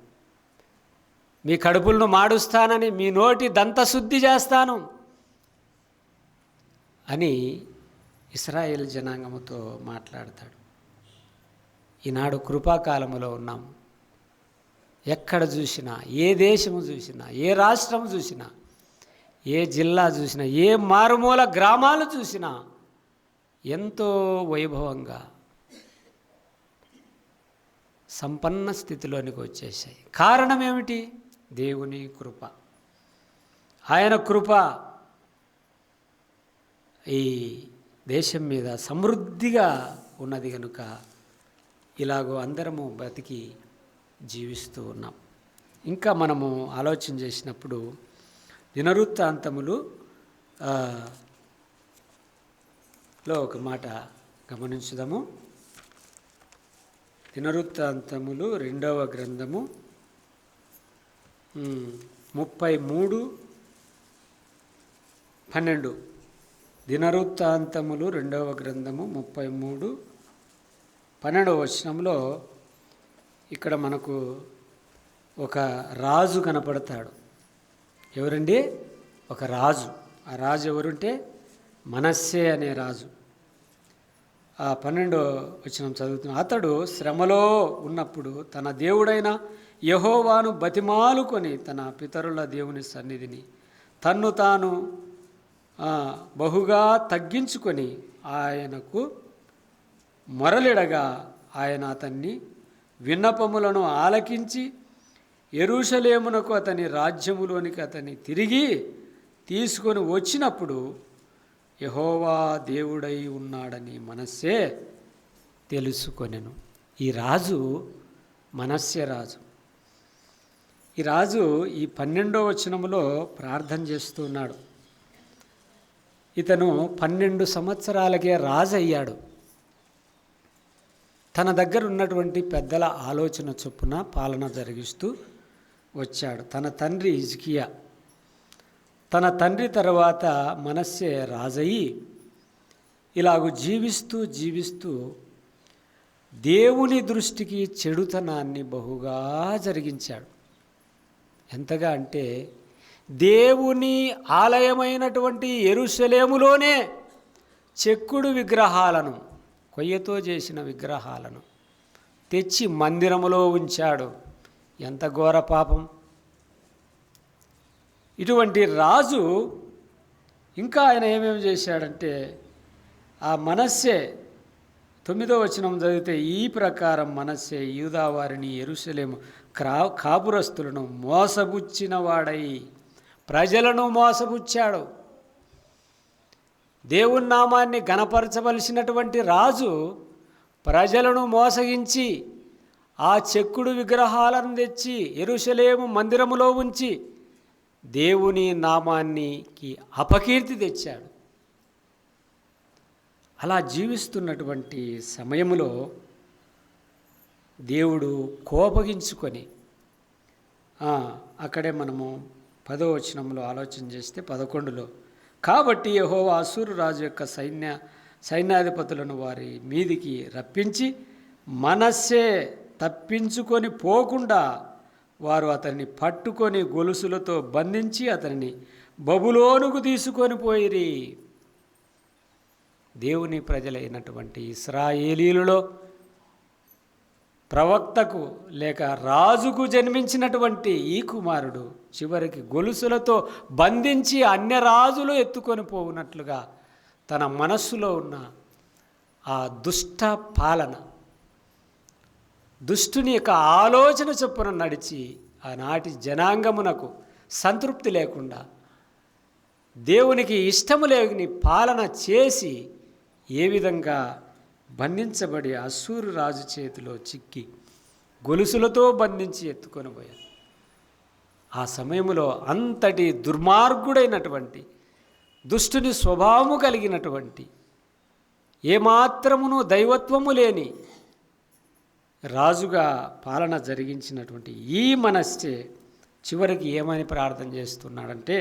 మీ కడుపులను మాడుస్తానని, మీ నోటి దంతశుద్ధి చేస్తాను అని ఇశ్రాయేలు జనాంగముతో మాట్లాడతాడు. ఈనాడు కృపాకాలములో ఉన్నాము. ఎక్కడ చూసినా, ఏ దేశము చూసినా, ఏ రాష్ట్రం చూసినా, ఏ జిల్లా చూసినా, ఏ మారుమూల గ్రామాలు చూసినా ఎంతో వైభవంగా సంపన్న స్థితిలోనికి వచ్చేసాయి. కారణం ఏమిటి? దేవుని కృప. ఆయన కృప ఈ దేశం మీద సమృద్ధిగా ఉన్నది కనుక ఇలాగో అందరము బతికి జీవిస్తూ ఉన్నాం. ఇంకా మనము ఆలోచన చేసినప్పుడు దినవృత్తాంతములు లో ఒక మాట గమనించుదాము. దినవృత్తాంతములు 2వ గ్రంథము 33:12. దినవృత్తాంతములు 2వ గ్రంథము 33:12 వచనంలో ఇక్కడ మనకు ఒక రాజు కనపడతాడు. ఎవరండి? ఒక రాజు. ఆ రాజు ఎవరుంటే మనస్సే అనే రాజు. ఆ 12వ వచనం చదువుతున్నా. అతడు శ్రమలో ఉన్నప్పుడు తన దేవుడైన యెహోవాను బతిమాలుకొని తన పితరుల దేవుని సన్నిధిని తన్ను తాను బహుగా తగ్గించుకొని ఆయనకు మొరలిడగా ఆయన అతన్ని విన్నపములను ఆలకించి యెరూషలేమునకు అతని రాజ్యములోనికి అతన్ని తిరిగి తీసుకొని వచ్చినప్పుడు యెహోవా దేవుడై ఉన్నాడని మనస్సే తెలుసుకొనెను. ఈ రాజు మనస్సే రాజు. ఈ రాజు ఈ 12వ వచనములో ప్రార్థన చేస్తున్నాడు. ఇతను 12 సంవత్సరాలకే రాజు అయ్యాడు. తన దగ్గర ఉన్నటువంటి పెద్దల ఆలోచన చొప్పున పాలన జరిగిస్తూ వచ్చాడు. తన తండ్రి హిజ్కియా, తన తండ్రి తర్వాత మనస్సే రాజయ్యి ఇలాగూ జీవిస్తూ దేవుని దృష్టికి చెడుతనాన్ని బహుగా జరిగించాడు. ఎంతగా అంటే దేవుని ఆలయమైనటువంటి యెరూషలేములోనే చెక్కుడు విగ్రహాలను, కొయ్యతో చేసిన విగ్రహాలను తెచ్చి మందిరములో ఉంచాడు. ఎంత ఘోర పాపం! ఇటువంటి రాజు ఇంకా ఆయన ఏమేమి చేశాడంటే, ఆ మనస్సే 9వ వచనం చదివితే, ఈ ప్రకారం మనస్సే యూదా వారిని యెరూషలేము కాపురస్తులను మోసబుచ్చిన వాడై ప్రజలను మోసబుచ్చాడు. దేవుని నామాన్ని గణపరచవలసినటువంటి రాజు ప్రజలను మోసగించి ఆ చెక్కుడు విగ్రహాలను తెచ్చి యెరూషలేము మందిరములో ఉంచి దేవుని నామానికి అపకీర్తి తెచ్చాడు. అలా జీవిస్తున్నటువంటి సమయంలో దేవుడు కోపగించుకొని, అక్కడే మనము 10వ వచనంలో ఆలోచన చేస్తే 11లో, కాబట్టి యెహోవా అష్షూరు రాజు యొక్క సైన్యాధిపతులను వారి మీదికి రప్పించి మనస్సే తప్పించుకొని పోకుండా వారు అతన్ని పట్టుకొని గొలుసులతో బంధించి అతనిని బబులోనుకు తీసుకొని పోయిరి. దేవుని ప్రజలైనటువంటి ఇశ్రాయేలీయులలో ప్రవక్తకు లేక రాజుకు జన్మించినటువంటి ఈ కుమారుడు చివరికి గొలుసులతో బంధించి అన్య రాజులు ఎత్తుకొని పోవునట్లుగా తన మనస్సులో ఉన్న ఆ దుష్ట పాలన, దుష్టుని యొక్క ఆలోచన చొప్పున నడిచి ఆనాటి జనాంగమునకు సంతృప్తి లేకుండా దేవునికి ఇష్టము లేని పాలన చేసి ఏ విధంగా బంధించబడి అశ్షూరు రాజు చేతిలో చిక్కి గొలుసులతో బంధించి ఎత్తుకొని పోయారు. ఆ సమయంలో అంతటి దుర్మార్గుడైనటువంటి దుష్టుని స్వభావము కలిగినటువంటి ఏమాత్రమును దైవత్వము లేని రాజుగా పాలన జరిగించినటువంటి ఈ మనస్సే చివరికి ఏమని ప్రార్థన చేస్తున్నాడంటే,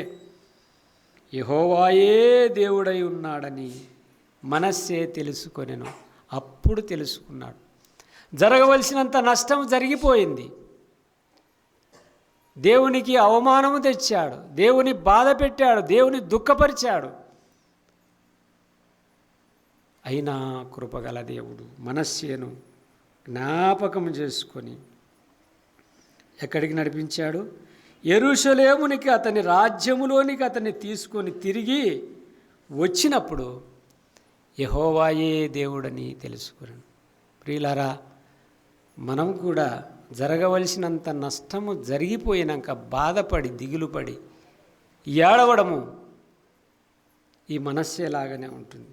యెహోవాయే దేవుడై ఉన్నాడని మనస్సే తెలుసుకొనెను. అప్పుడు తెలుసుకున్నాడు. జరగవలసినంత నష్టం జరిగిపోయింది. దేవునికి అవమానము తెచ్చాడు, దేవుని బాధ పెట్టాడు, దేవుని దుఃఖపరిచాడు. అయినా కృపగల దేవుడు మనస్సేను జ్ఞాపకం చేసుకొని ఎక్కడికి నడిపించాడు? యెరూషలేమునికి, అతని రాజ్యములోనికి అతన్ని తీసుకొని తిరిగి వచ్చినప్పుడు యెహోవాయే దేవుడని తెలుసుకున్నాను. ప్రియులారా, మనం కూడా జరగవలసినంత నష్టము జరిగిపోయినాక బాధపడి దిగులుపడి ఏడవడము ఈ మనస్సేలాగానే ఉంటుంది.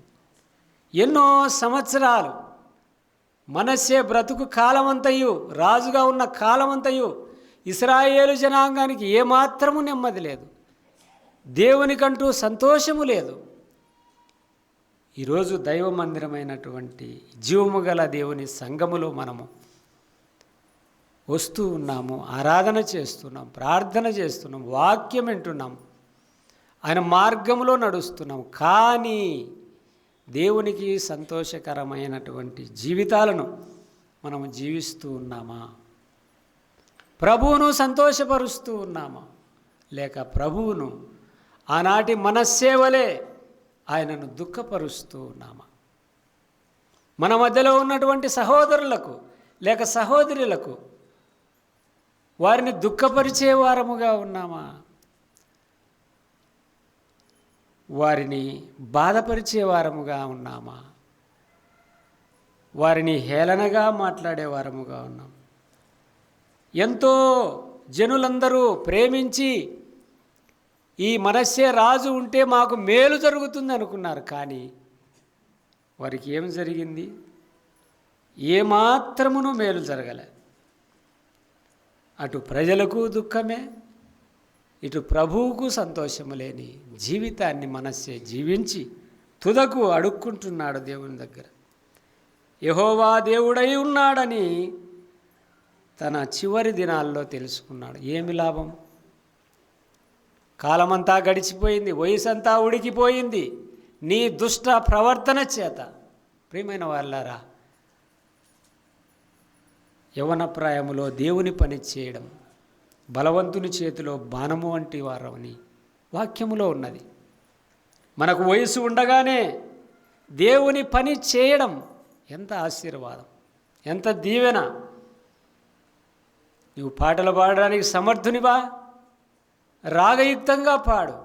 ఎన్నో సంవత్సరాలు మనస్సే బ్రతుకు కాలమంతయు, రాజుగా ఉన్న కాలమంతయు ఇశ్రాయేలు జనాంగానికి ఏమాత్రము నెమ్మది లేదు, దేవునికంటూ సంతోషము లేదు. ఈరోజు దైవ మందిరమైనటువంటి జీవము గల దేవుని సంఘములో మనము వస్తూ ఉన్నాము, ఆరాధన చేస్తున్నాం, ప్రార్థన చేస్తున్నాం, వాక్యం వింటున్నాం, ఆయన మార్గంలో నడుస్తున్నాం. కానీ దేవునికి సంతోషకరమైనటువంటి జీవితాలను మనము జీవిస్తూ ఉన్నామా? ప్రభువును సంతోషపరుస్తూ ఉన్నామా? లేక ప్రభువును ఆనాటి మనస్సేవలే ఆయనను దుఃఖపరుస్తూ ఉన్నామా? మన మధ్యలో ఉన్నటువంటి సహోదరులకు లేక సహోదరులకు వారిని దుఃఖపరిచే వారముగా ఉన్నామా? వారిని బాధపరిచే వారముగా ఉన్నామా? వారిని హేళనగా మాట్లాడే వారముగా ఉన్నాం. ఎంతో జనులందరూ ప్రేమించి ఈ మనస్సే రాజు ఉంటే మాకు మేలు జరుగుతుంది అనుకున్నారు. కానీ వారికి ఏం జరిగింది? ఏమాత్రమును మేలు జరగలే. అటు ప్రజలకు దుఃఖమే, ఇటు ప్రభువుకు సంతోషము లేని జీవితాన్ని మనస్సే జీవించి తుదకు అడుక్కుంటున్నాడు దేవుని దగ్గర. యెహోవా దేవుడై ఉన్నాడని తన చివరి దినాల్లో తెలుసుకున్నాడు. ఏమి లాభం? కాలమంతా గడిచిపోయింది, వయసంతా ఉడికిపోయింది నీ దుష్ట ప్రవర్తన చేత. ప్రియమైన వాళ్ళారా, యవ్వన ప్రాయములో దేవుని పని చేయడం బలవంతుని చేతిలో బాణము వంటి వారని వాక్యములో ఉన్నది. మనకు వయసు ఉండగానే దేవుని పని చేయడం ఎంత ఆశీర్వాదం, ఎంత దీవెన. నువ్వు పాటలు పాడడానికి సమర్థునివా? రాగయుక్తంగా పాడు,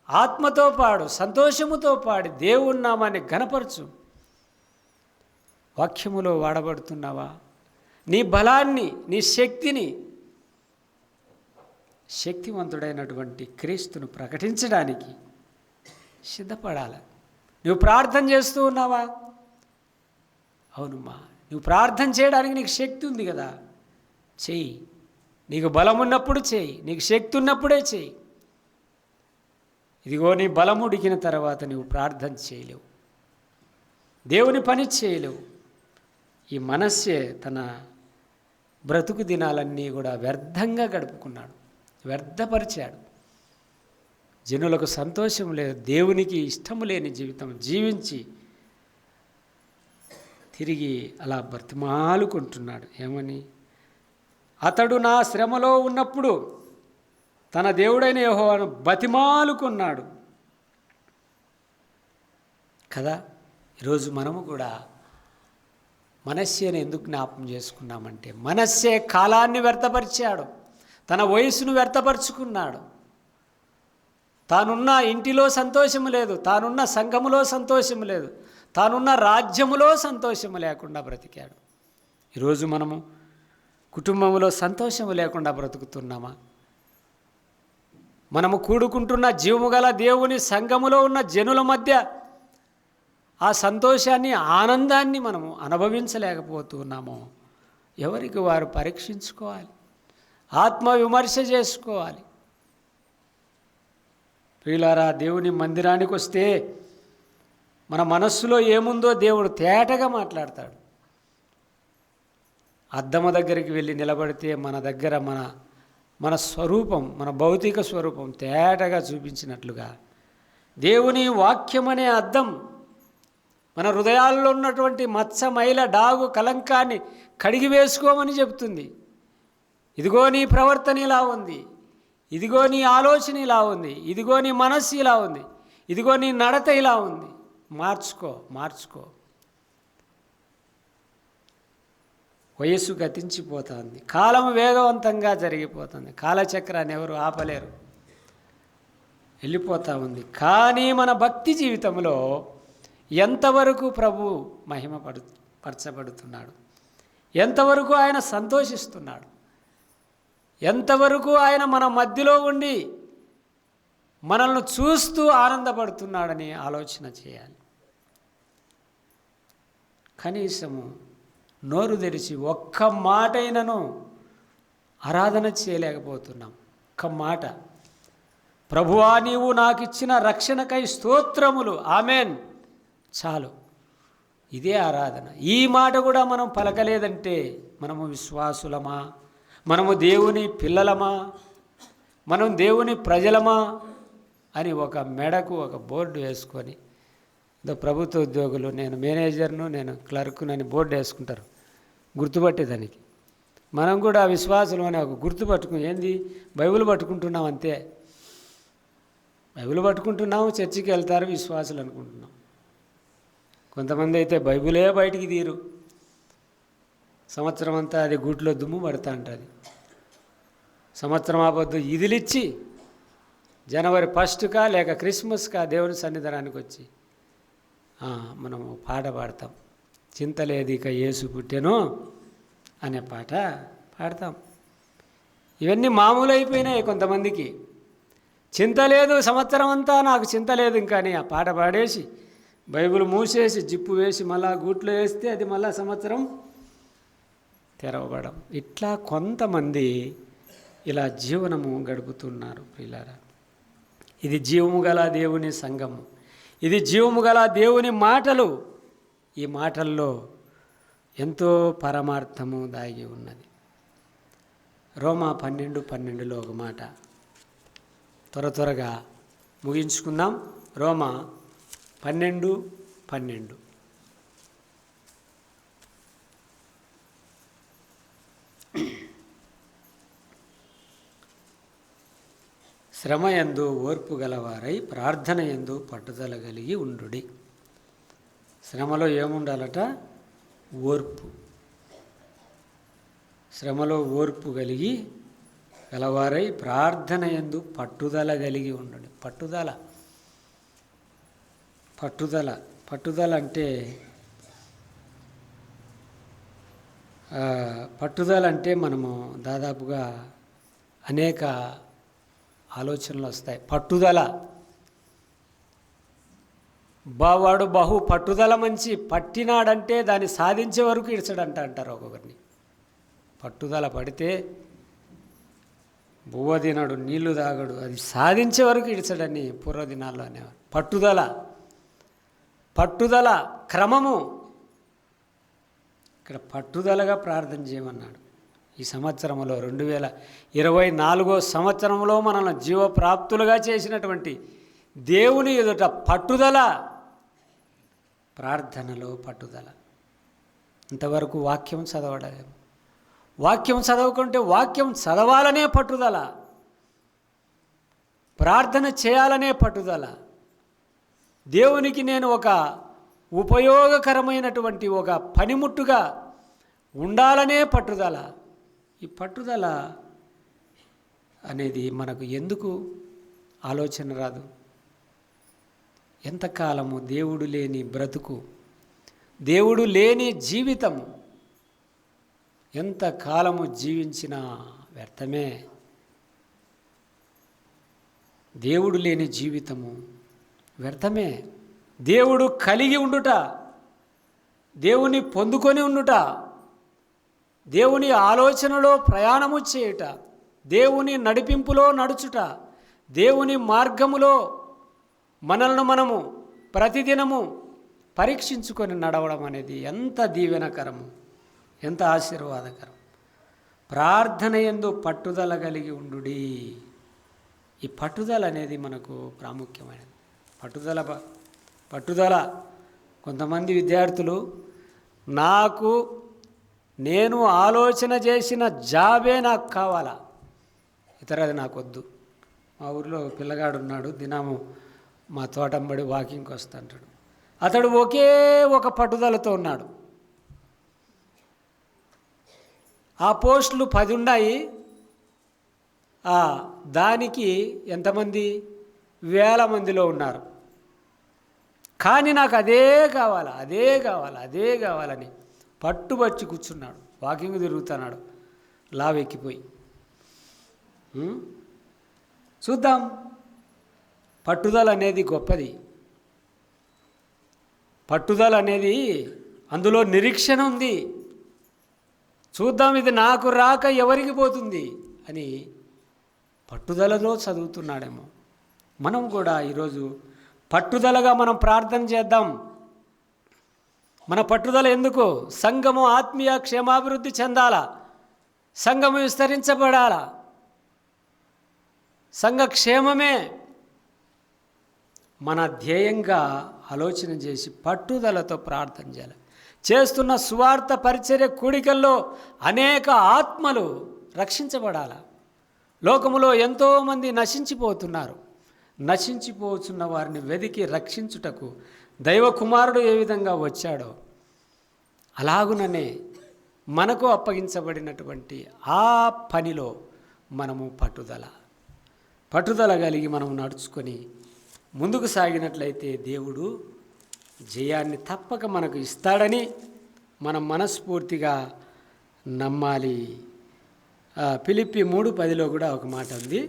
ఆత్మతో పాడు, సంతోషముతో పాడి దేవుని నామాన్ని ఘనపరచు. వాక్యములో వాడబడుతున్నావా? నీ బలాన్ని, నీ శక్తిని శక్తివంతుడైనటువంటి క్రీస్తును ప్రకటించడానికి సిద్ధపడాలి. నువ్వు ప్రార్థన చేస్తూ ఉన్నావా? అవునమ్మా, నువ్వు ప్రార్థన చేయడానికి నీకు శక్తి ఉంది కదా, చెయ్యి. నీకు బలం ఉన్నప్పుడు చెయ్యి, నీకు శక్తి ఉన్నప్పుడే చెయ్యి. ఇదిగో నీ బలము ఉడికిన తర్వాత నువ్వు ప్రార్థన చేయలేవు, దేవుని పని చేయలేవు. ఈ మనస్సే తన బ్రతుకు దినాలన్నీ కూడా వ్యర్థంగా గడుపుకున్నాడు, వ్యర్థపరిచాడు. జనులకు సంతోషం లేదు, దేవునికి ఇష్టము లేని జీవితం జీవించి తిరిగి అలా బ్రతిమాలుకుంటున్నాడు. ఏమని? అతడు నా శ్రమలో ఉన్నప్పుడు తన దేవుడైన యెహోవాను బతిమాలుకున్నాడు కదా. ఈరోజు మనము కూడా మనస్సేను ఎందుకు జ్ఞాపకం చేసుకున్నామంటే, మనస్సే కాలాన్ని వ్యర్థపరిచాడు, తన వయసును వ్యర్థపరుచుకున్నాడు. తానున్న ఇంటిలో సంతోషము లేదు, తానున్న సంఘములో సంతోషము లేదు, తానున్న రాజ్యములో సంతోషము లేకుండా బ్రతికాడు. ఈరోజు మనము కుటుంబంలో సంతోషము లేకుండా బ్రతుకుతున్నామా? మనము కూడుకుంటున్న జీవము గల దేవుని సంఘములో ఉన్న జనుల మధ్య ఆ సంతోషాన్ని, ఆనందాన్ని మనము అనుభవించలేకపోతున్నామో ఎవరికి వారు పరీక్షించుకోవాలి, ఆత్మవిమర్శ చేసుకోవాలి. ప్రియులారా, దేవుని మందిరానికి వస్తే మన మనస్సులో ఏముందో దేవుడు తేటగా మాట్లాడతాడు. అద్దము దగ్గరికి వెళ్ళి నిలబడితే మన దగ్గర మన స్వరూపం, మన భౌతిక స్వరూపం తేటగా చూపించినట్లుగా దేవుని వాక్యం అనే అద్దం మన హృదయాల్లో ఉన్నటువంటి మచ్చ, మైల, డాగు, కలంకాన్ని కడిగి వేసుకోమని చెప్తుంది. ఇదిగో నీ ప్రవర్తన ఇలా ఉంది, ఇదిగో నీ ఆలోచన ఇలా ఉంది, ఇదిగో నీ మనస్సు ఇలా ఉంది, ఇదిగో నీ నడత ఇలా ఉంది, మార్చుకో. వయస్సు గతించిపోతుంది, కాలం వేగవంతంగా జరిగిపోతుంది, కాలచక్రాన్ని ఎవరు ఆపలేరు, వెళ్ళిపోతూ ఉంది. కానీ మన భక్తి జీవితంలో ఎంతవరకు ప్రభు పరచబడుతున్నాడు, ఎంతవరకు ఆయన సంతోషిస్తున్నాడు, ఎంతవరకు ఆయన మన మధ్యలో ఉండి మనల్ని చూస్తూ ఆనందపడుతున్నాడని ఆలోచన చేయాలి. కనీసము నోరు తెరిచి ఒక్క మాటైనను ఆరాధన చేయలేకపోతున్నాం. ఒక్క మాట, ప్రభువా నీవు నాకు ఇచ్చిన రక్షణకై స్తోత్రములు, ఆమెన్, చాలు. ఇదే ఆరాధన. ఈ మాట కూడా మనం పలకలేదంటే మనము విశ్వాసులమా, మనము దేవుని పిల్లలమా, మనం దేవుని ప్రజలమా అని ఒక మెడకు ఒక బోర్డు వేసుకొని, ప్రభుత్వ ఉద్యోగులు నేను మేనేజర్ను, నేను క్లర్క్ను అని బోర్డు వేసుకుంటారు గుర్తుపట్టేదానికి. మనం కూడా విశ్వాసులు అని ఒక గుర్తు పట్టుకుని, ఏంది బైబిల్ పట్టుకుంటున్నాం అంతే. బైబిల్ పట్టుకుంటున్నాము, చర్చికి వెళ్తారు విశ్వాసులు అనుకుంటున్నాం. కొంతమంది అయితే బైబిలే బయటికి తీరు, సంవత్సరం అంతా అది గూట్లో దుమ్ము పడుతూ ఉంటుంది. సంవత్సరం ఆపొద్దు ఇదిలిచ్చి జనవరి 1కా లేక క్రిస్మస్కా దేవుని సన్నిధానానికి వచ్చి మనము పాట పాడతాం. చింత లేదు ఇక యేసు పుట్టెను అనే పాట పాడతాం. ఇవన్నీ మామూలు అయిపోయినాయి కొంతమందికి. చింత లేదు, సంవత్సరం అంతా నాకు చింత లేదు ఇంకా అని ఆ పాట పాడేసి బైబిల్ మూసేసి జిప్పు వేసి మళ్ళా గూట్లో వేస్తే అది మళ్ళా సంవత్సరం తెరవబడం. ఇట్లా కొంతమంది ఇలా జీవనము గడుపుతున్నారు. ప్రియులారా, ఇది జీవము గల దేవుని సంఘము, ఇది జీవము గల దేవుని మాటలు. ఈ మాటల్లో ఎంతో పరమార్థము దాగి ఉన్నది. రోమా 12:12లో ఒక మాట, త్వరగా ముగించుకుందాం. రోమా 12:12. శ్రమయందు ఓర్పు గలవారై ప్రార్థన యందు పట్టుదల కలిగి ఉండుడి. శ్రమలో ఏముండాలట? ఓర్పు. శ్రమలో ఓర్పు కలిగి గలవారై ప్రార్థన యందు పట్టుదల కలిగి ఉండుడి. పట్టుదల అంటే మనము దాదాపుగా అనేక ఆలోచనలు వస్తాయి. పట్టుదల, వాడు బహు పట్టుదల మంచి, పట్టినాడంటే దాన్ని సాధించే వరకు ఇడ్చడంట అంటారు ఒక్కొక్కరిని. పట్టుదల పడితే బువ్వ తినడు, నీళ్లు తాగడు, అది సాధించే వరకు ఇడ్చడని పూర్వదినాల్లో అనేవారు. పట్టుదల క్రమము. ఇక్కడ పట్టుదలగా ప్రార్థన చేయమన్నాడు. ఈ సంవత్సరంలో 2024 సంవత్సరంలో మనల్ని జీవప్రాప్తులుగా చేసినటువంటి దేవుని ఎదుట పట్టుదల, ప్రార్థనలో పట్టుదల. ఇంతవరకు వాక్యం చదవడము, వాక్యం చదవకుంటే వాక్యం చదవాలనే పట్టుదల, ప్రార్థన చేయాలనే పట్టుదల, దేవునికి నేను ఒక ఉపయోగకరమైనటువంటి ఒక పనిముట్టుగా ఉండాలనే పట్టుదల. ఈ పట్టుదల అనేది మనకు ఎందుకు ఆలోచన రాదు? ఎంతకాలము దేవుడు లేని బ్రతుకు, దేవుడు లేని జీవితము, ఎంత కాలము జీవించినా వ్యర్థమే. దేవుడు లేని జీవితము వ్యర్థమే. దేవుడు కలిగి ఉండుట, దేవుని పొందుకొని ఉండుట, దేవుని ఆలోచనలో ప్రయాణము చేయుట, దేవుని నడిపింపులో నడుచుట, దేవుని మార్గములో మనల్ని మనము ప్రతిదినము పరీక్షించుకొని నడవడం అనేది ఎంత దీవెనకరము, ఎంత ఆశీర్వాదకరం. ప్రార్థన యందు పట్టుదల కలిగి ఉండుడి. ఈ పట్టుదల అనేది మనకు ప్రాముఖ్యమైనది. పట్టుదల కొంతమంది విద్యార్థులు, నేను ఆలోచన చేసిన జాబే నాకు కావాలా, ఇతరది నాకు వద్దు. మా ఊరిలో పిల్లగాడు ఉన్నాడు, దినము మా తోటంబడి వాకింగ్కి వస్తుంటాడు. అతడు ఒకే ఒక పట్టుదలతో ఉన్నాడు. ఆ పోస్టులు 10 ఉన్నాయి. దానికి ఎంతమంది, 1000 మందిలో ఉన్నారు. కానీ నాకు అదే కావాలని పట్టుబట్టి కూర్చున్నాడు. వాకింగ్ తిరుగుతున్నాడు, లావెక్కిపోయి. చూద్దాం, పట్టుదల అనేది గొప్పది. పట్టుదల అనేది అందులో నిరీక్షణ ఉంది. చూద్దాం, ఇది నాకు రాక ఎవరికి పోతుంది అని పట్టుదలలో చదువుతున్నాడేమో. మనం కూడా ఈరోజు పట్టుదలగా మనం ప్రార్థన చేద్దాం. మన పట్టుదల ఎందుకు? సంఘము ఆత్మీయ క్షేమాభివృద్ధి చెందాలా, సంఘము విస్తరించబడాలా, సంఘ క్షేమమే మన ధ్యేయంగా ఆలోచన చేసి పట్టుదలతో ప్రార్థన చేయాలి. చేస్తున్న సువార్త పరిచర్య కూడికల్లో అనేక ఆత్మలు రక్షించబడాలి. లోకములో ఎంతోమంది నశించిపోతున్నారు. నశించిపోతున్న వారిని వెదికి రక్షించుటకు దైవ కుమారుడు ఏ విధంగా వచ్చాడో అలాగుననే మనకు అప్పగించబడినటువంటి ఆ పనిలో మనము పట్టుదల కలిగి మనం నడుచుకొని ముందుకు సాగినట్లయితే దేవుడు జయాన్ని తప్పక మనకు ఇస్తాడని మనం మనస్ఫూర్తిగా నమ్మాలి. ఫిలిప్పీ 3:10లో కూడా ఒక మాట ఉంది,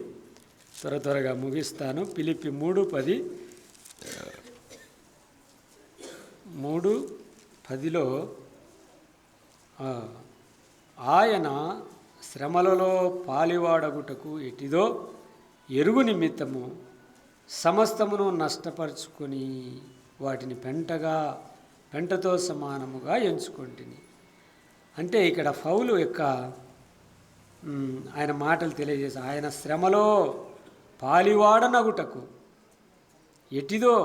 త్వరగా ముగిస్తాను. ఫిలిప్పీ 3:10లో ఆయన శ్రమలలో పాలివాడగుటకు ఎటిదో ఎరుగు నిమిత్తము సమస్తమును నష్టపరుచుకొని వాటిని పెంటతో సమానముగా ఎంచుకొంటిని. అంటే ఇక్కడ పౌలు యొక్క ఆయన మాటలు తెలియజేసి, ఆయన శ్రమలో పాలివాడనగుటకు ఎటిదో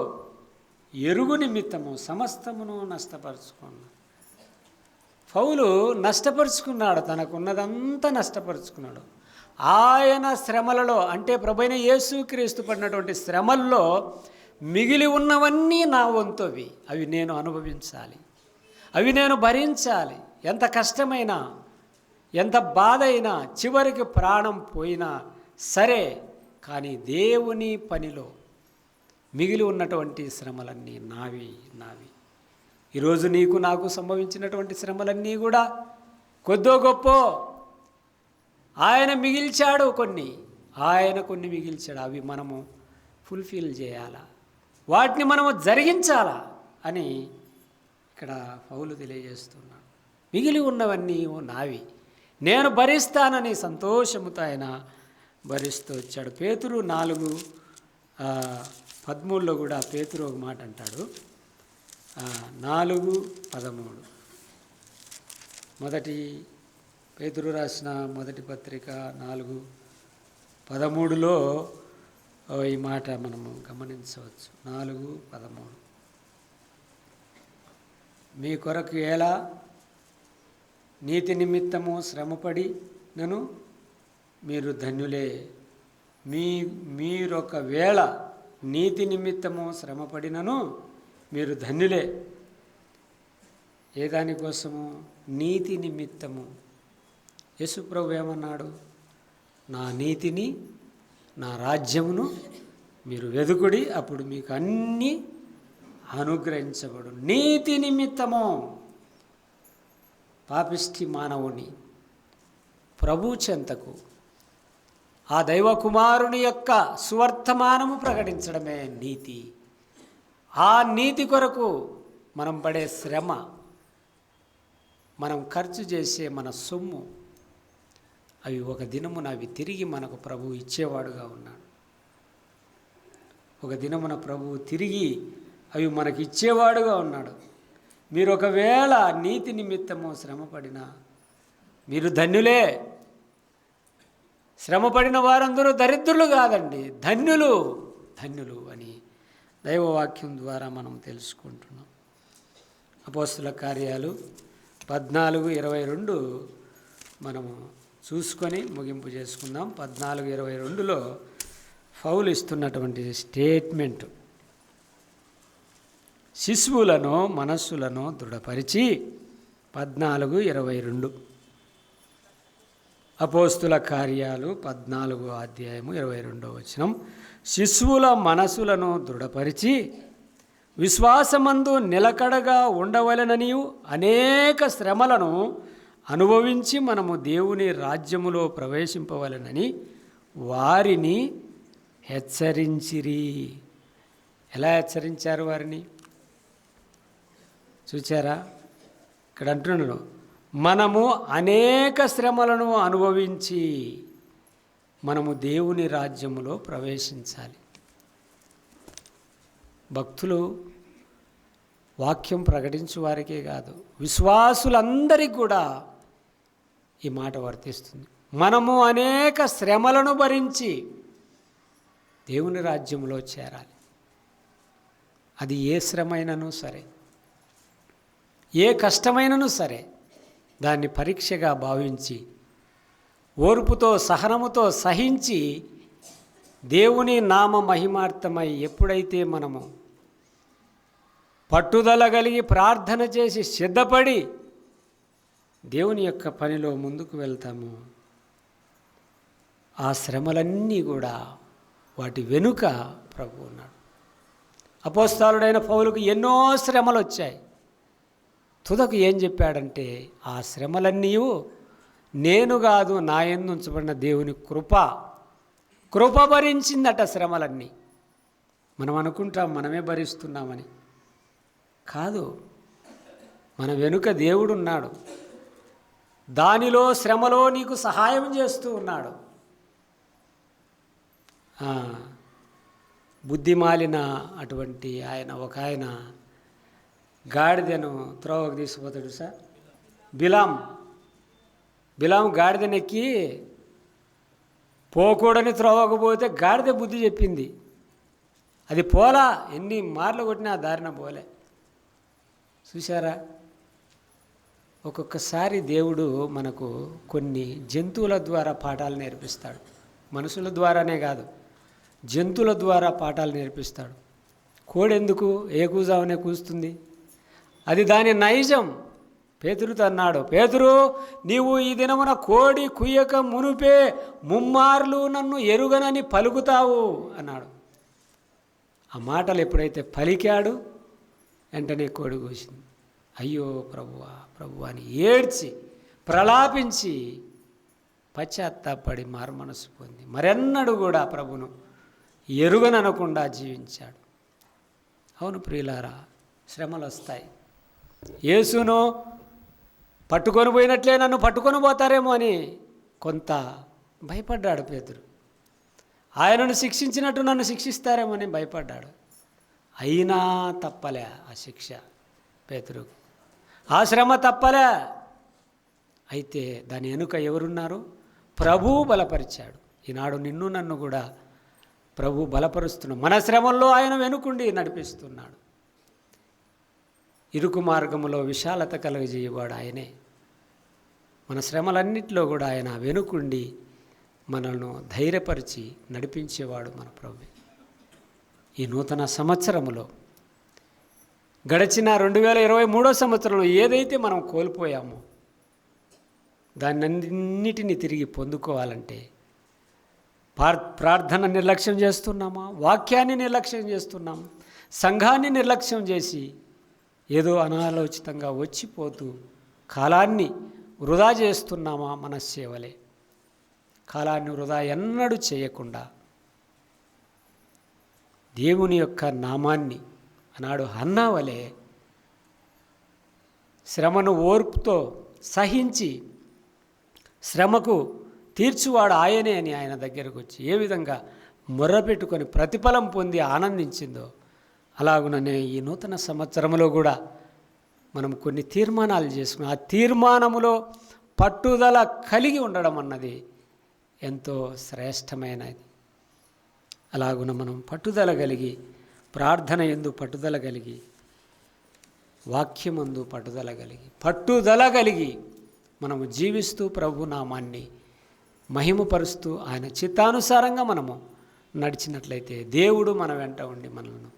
ఎరుగు నిమిత్తము సమస్తమును నష్టపరుచుకున్నాడు. పౌలు నష్టపరుచుకున్నాడు, తనకున్నదంతా నష్టపరుచుకున్నాడు. ఆయన శ్రమలలో, అంటే ప్రభువైన యేసుక్రీస్తు పడినటువంటి శ్రమల్లో మిగిలి ఉన్నవన్నీ నా వంతువి. అవి నేను అనుభవించాలి, అవి నేను భరించాలి. ఎంత కష్టమైనా, ఎంత బాధ అయినా, చివరికి ప్రాణం పోయినా సరే, కానీ దేవుని పనిలో మిగిలి ఉన్నటువంటి శ్రమలన్నీ నావి. ఈరోజు నీకు నాకు సంభవించినటువంటి శ్రమలన్నీ కూడా కొద్దో గొప్పో ఆయన మిగిల్చాడు. కొన్ని మిగిల్చాడు. అవి మనము ఫుల్ఫిల్ చేయాలా, వాటిని మనము జరిగించాలా అని ఇక్కడ పౌలు తెలియజేస్తున్నాడు. మిగిలి ఉన్నవన్నీ నావి, నేను భరిస్తానని సంతోషముతో ఆయన భరిస్తూ వచ్చాడు. పేతురు 4:13లో కూడా పేతురు ఒక మాట అంటాడు. 4:13 మొదటి పేతురు రాసిన మొదటి పత్రిక 4:13లో ఈ మాట మనము గమనించవచ్చు. 4:13 మీ కొరకు ఎలా నీతి నిమిత్తము శ్రమపడి నను మీరు ధన్యులే. మీరొకవేళ నీతి నిమిత్తము శ్రమపడినను మీరు ధన్యులే. ఏ దానికోసము? నీతి నిమిత్తము. యేసుప్రభు ఏమన్నాడు? నా నీతిని, నా రాజ్యమును మీరు వెదుకుడి, అప్పుడు మీకు అన్నీ అనుగ్రహించబడు. నీతి నిమిత్తము పాపిష్టి మానవుని ప్రభు చెంతకు ఆ దైవ కుమారుని యొక్క సువర్తమానము ప్రకటించడమే నీతి. ఆ నీతి కొరకు మనం పడే శ్రమ, మనం ఖర్చు చేసే మన సొమ్ము, అవి ఒక దినమున అవి తిరిగి మనకు ప్రభువు ఇచ్చేవాడుగా ఉన్నాడు. ఒక దినమున ప్రభువు తిరిగి అవి మనకి ఇచ్చేవాడుగా ఉన్నాడు. మీరు ఒకవేళ నీతి నిమిత్తము శ్రమపడినా మీరు ధన్యులే. శ్రమపడిన వారందరూ దరిద్రులు కాదండి, ధన్యులు ధన్యులు అని దైవవాక్యం ద్వారా మనం తెలుసుకుంటున్నాం. అపోస్తుల కార్యాలు 14:22 మనము చూసుకొని ముగింపు చేసుకుందాం. 14:22లో పౌలు ఇస్తున్నటువంటి స్టేట్మెంట్, శిశువులను మనస్సులను దృఢపరిచి 14:22 అపోస్తుల కార్యాలు 14:22 శిశువుల మనసులను దృఢపరిచి విశ్వాసమందు నిలకడగా ఉండవలెననియు అనేక శ్రమలను అనుభవించి మనము దేవుని రాజ్యములో ప్రవేశింపవలెనని వారిని హెచ్చరించిరి. ఎలా హెచ్చరించారు వారిని చూచారా? ఇక్కడ అంటున్నాడు, మనము అనేక శ్రమలను అనుభవించి మనము దేవుని రాజ్యములో ప్రవేశించాలి. భక్తులు వాక్యం ప్రకటించు వారికే కాదు, విశ్వాసులందరికీ కూడా ఈ మాట వర్తిస్తుంది. మనము అనేక శ్రమలను భరించి దేవుని రాజ్యంలో చేరాలి. అది ఏ శ్రమైనను సరే, ఏ కష్టమైనను సరే, దాన్ని పరీక్షగా భావించి ఓర్పుతో సహనముతో సహించి దేవుని నామ మహిమార్థమై ఎప్పుడైతే మనము పట్టుదల కలిగి ప్రార్థన చేసి సిద్ధపడి దేవుని యొక్క పనిలో ముందుకు వెళ్తాము, ఆ శ్రమలన్నీ కూడా వాటి వెనుక ప్రభు ఉన్నాడు. అపోస్తలుడైన పౌలుకు ఎన్నో శ్రమలు వచ్చాయి. తుదకు ఏం చెప్పాడంటే, ఆ శ్రమలన్నీ నేను కాదు, నా యందు ఉంచబడిన దేవుని కృప భరించిందట శ్రమలన్నీ. మనం అనుకుంటాం మనమే భరిస్తున్నామని. కాదు, మన వెనుక దేవుడున్నాడు. దానిలో శ్రమలో నీకు సహాయం చేస్తూ ఉన్నాడు. బుద్ధిమాలిన అటువంటి ఒక ఆయన గాడిదను త్రోవకు తీసుకుపోతాడు సార్. బిలాం గాడిదనెక్కి పోకూడని త్రోవకు పోతే గాడిద బుద్ధి చెప్పింది. అది పోలా, ఎన్ని మార్లు కొట్టినా ఆ దారిన పోలే. చూసారా? ఒక్కొక్కసారి దేవుడు మనకు కొన్ని జంతువుల ద్వారా పాఠాలు నేర్పిస్తాడు. మనుషుల ద్వారానే కాదు, జంతువుల ద్వారా పాఠాలు నేర్పిస్తాడు. కోడెందుకు ఏకూజావనే కూస్తుంది? అది దాని నైజం. పేతురుతో అన్నాడు, పేతురు, నీవు ఈ దినమున కోడి కుయ్యక మునుపే ముమ్మార్లు నన్ను ఎరుగనని పలుకుతావు అన్నాడు. ఆ మాటలు ఎప్పుడైతే పలికాడు, వెంటనే కోడి కూసింది. అయ్యో ప్రభువా ప్రభువా అని ఏడ్చి ప్రలాపించి పశ్చాత్తాపడి మారుమనసు పొంది మరెన్నడూ కూడా ప్రభును ఎరుగననకుండా జీవించాడు. అవును ప్రియులారా, శ్రమలు వస్తాయి. యేసును పట్టుకొని పోయినట్లే నన్ను పట్టుకొని పోతారేమో అని కొంత భయపడ్డాడు పేతురు. ఆయనను శిక్షించినట్టు నన్ను శిక్షిస్తారేమో అని భయపడ్డాడు. అయినా తప్పలే ఆ శిక్ష పేతురుకు, ఆ శ్రమ తప్పలే. అయితే దాని వెనుక ఎవరున్నారు? ప్రభువు బలపరిచాడు. ఈనాడు నిన్ను నన్ను కూడా ప్రభు బలపరుస్తున్నాడు. మన శ్రమల్లో ఆయన వెనుకుండి నడిపిస్తున్నాడు. ఇరుకు మార్గములో విశాలత కలుగజేయవాడు ఆయనే. మన శ్రమలన్నిటిలో కూడా ఆయన వెనుకుండి మనల్ని ధైర్యపరిచి నడిపించేవాడు మన ప్రభు. ఈ నూతన సంవత్సరములో గడిచిన 2023 సంవత్సరంలో ఏదైతే మనం కోల్పోయామో దాన్నన్నిటినీ తిరిగి పొందుకోవాలంటే ప్రార్థన నిర్లక్ష్యం చేస్తున్నామా? వాక్యాన్ని నిర్లక్ష్యం చేస్తున్నాం, సంఘాన్ని నిర్లక్ష్యం చేసి ఏదో అనాలోచితంగా వచ్చిపోతూ కాలాన్ని వృధా చేస్తున్నామా? మన సేవలే కాలాన్ని వృధా ఎన్నడూ చేయకుండా దేవుని యొక్క నామాన్ని ఆనాడు హన్నా వలె శ్రమను ఓర్పుతో సహించి శ్రమకు తీర్చువాడు ఆయనే అని ఆయన దగ్గరకు వచ్చి ఏ విధంగా మొర్రపెట్టుకొని ప్రతిఫలం పొంది ఆనందించిందో, అలాగుననే ఈ నూతన సంవత్సరంలో కూడా మనం కొన్ని తీర్మానాలు చేసుకుని ఆ తీర్మానములో పట్టుదల కలిగి ఉండడం అన్నది ఎంతో శ్రేష్టమైనది. అలాగున మనం పట్టుదల కలిగి, ప్రార్థన యందు పట్టుదల కలిగి, వాక్యమందు పట్టుదల కలిగి మనము జీవిస్తూ ప్రభు నామాన్ని మహిమపరుస్తూ ఆయన చిత్తానుసారంగా మనము నడిచినట్లయితే దేవుడు మన వెంట ఉండి మనల్ని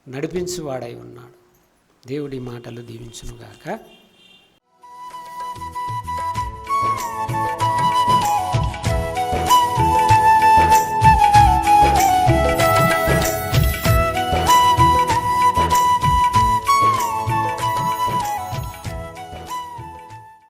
నడిపించువాడై ఉన్నాడు. దేవుడి మాటలు దీవించునుగాక.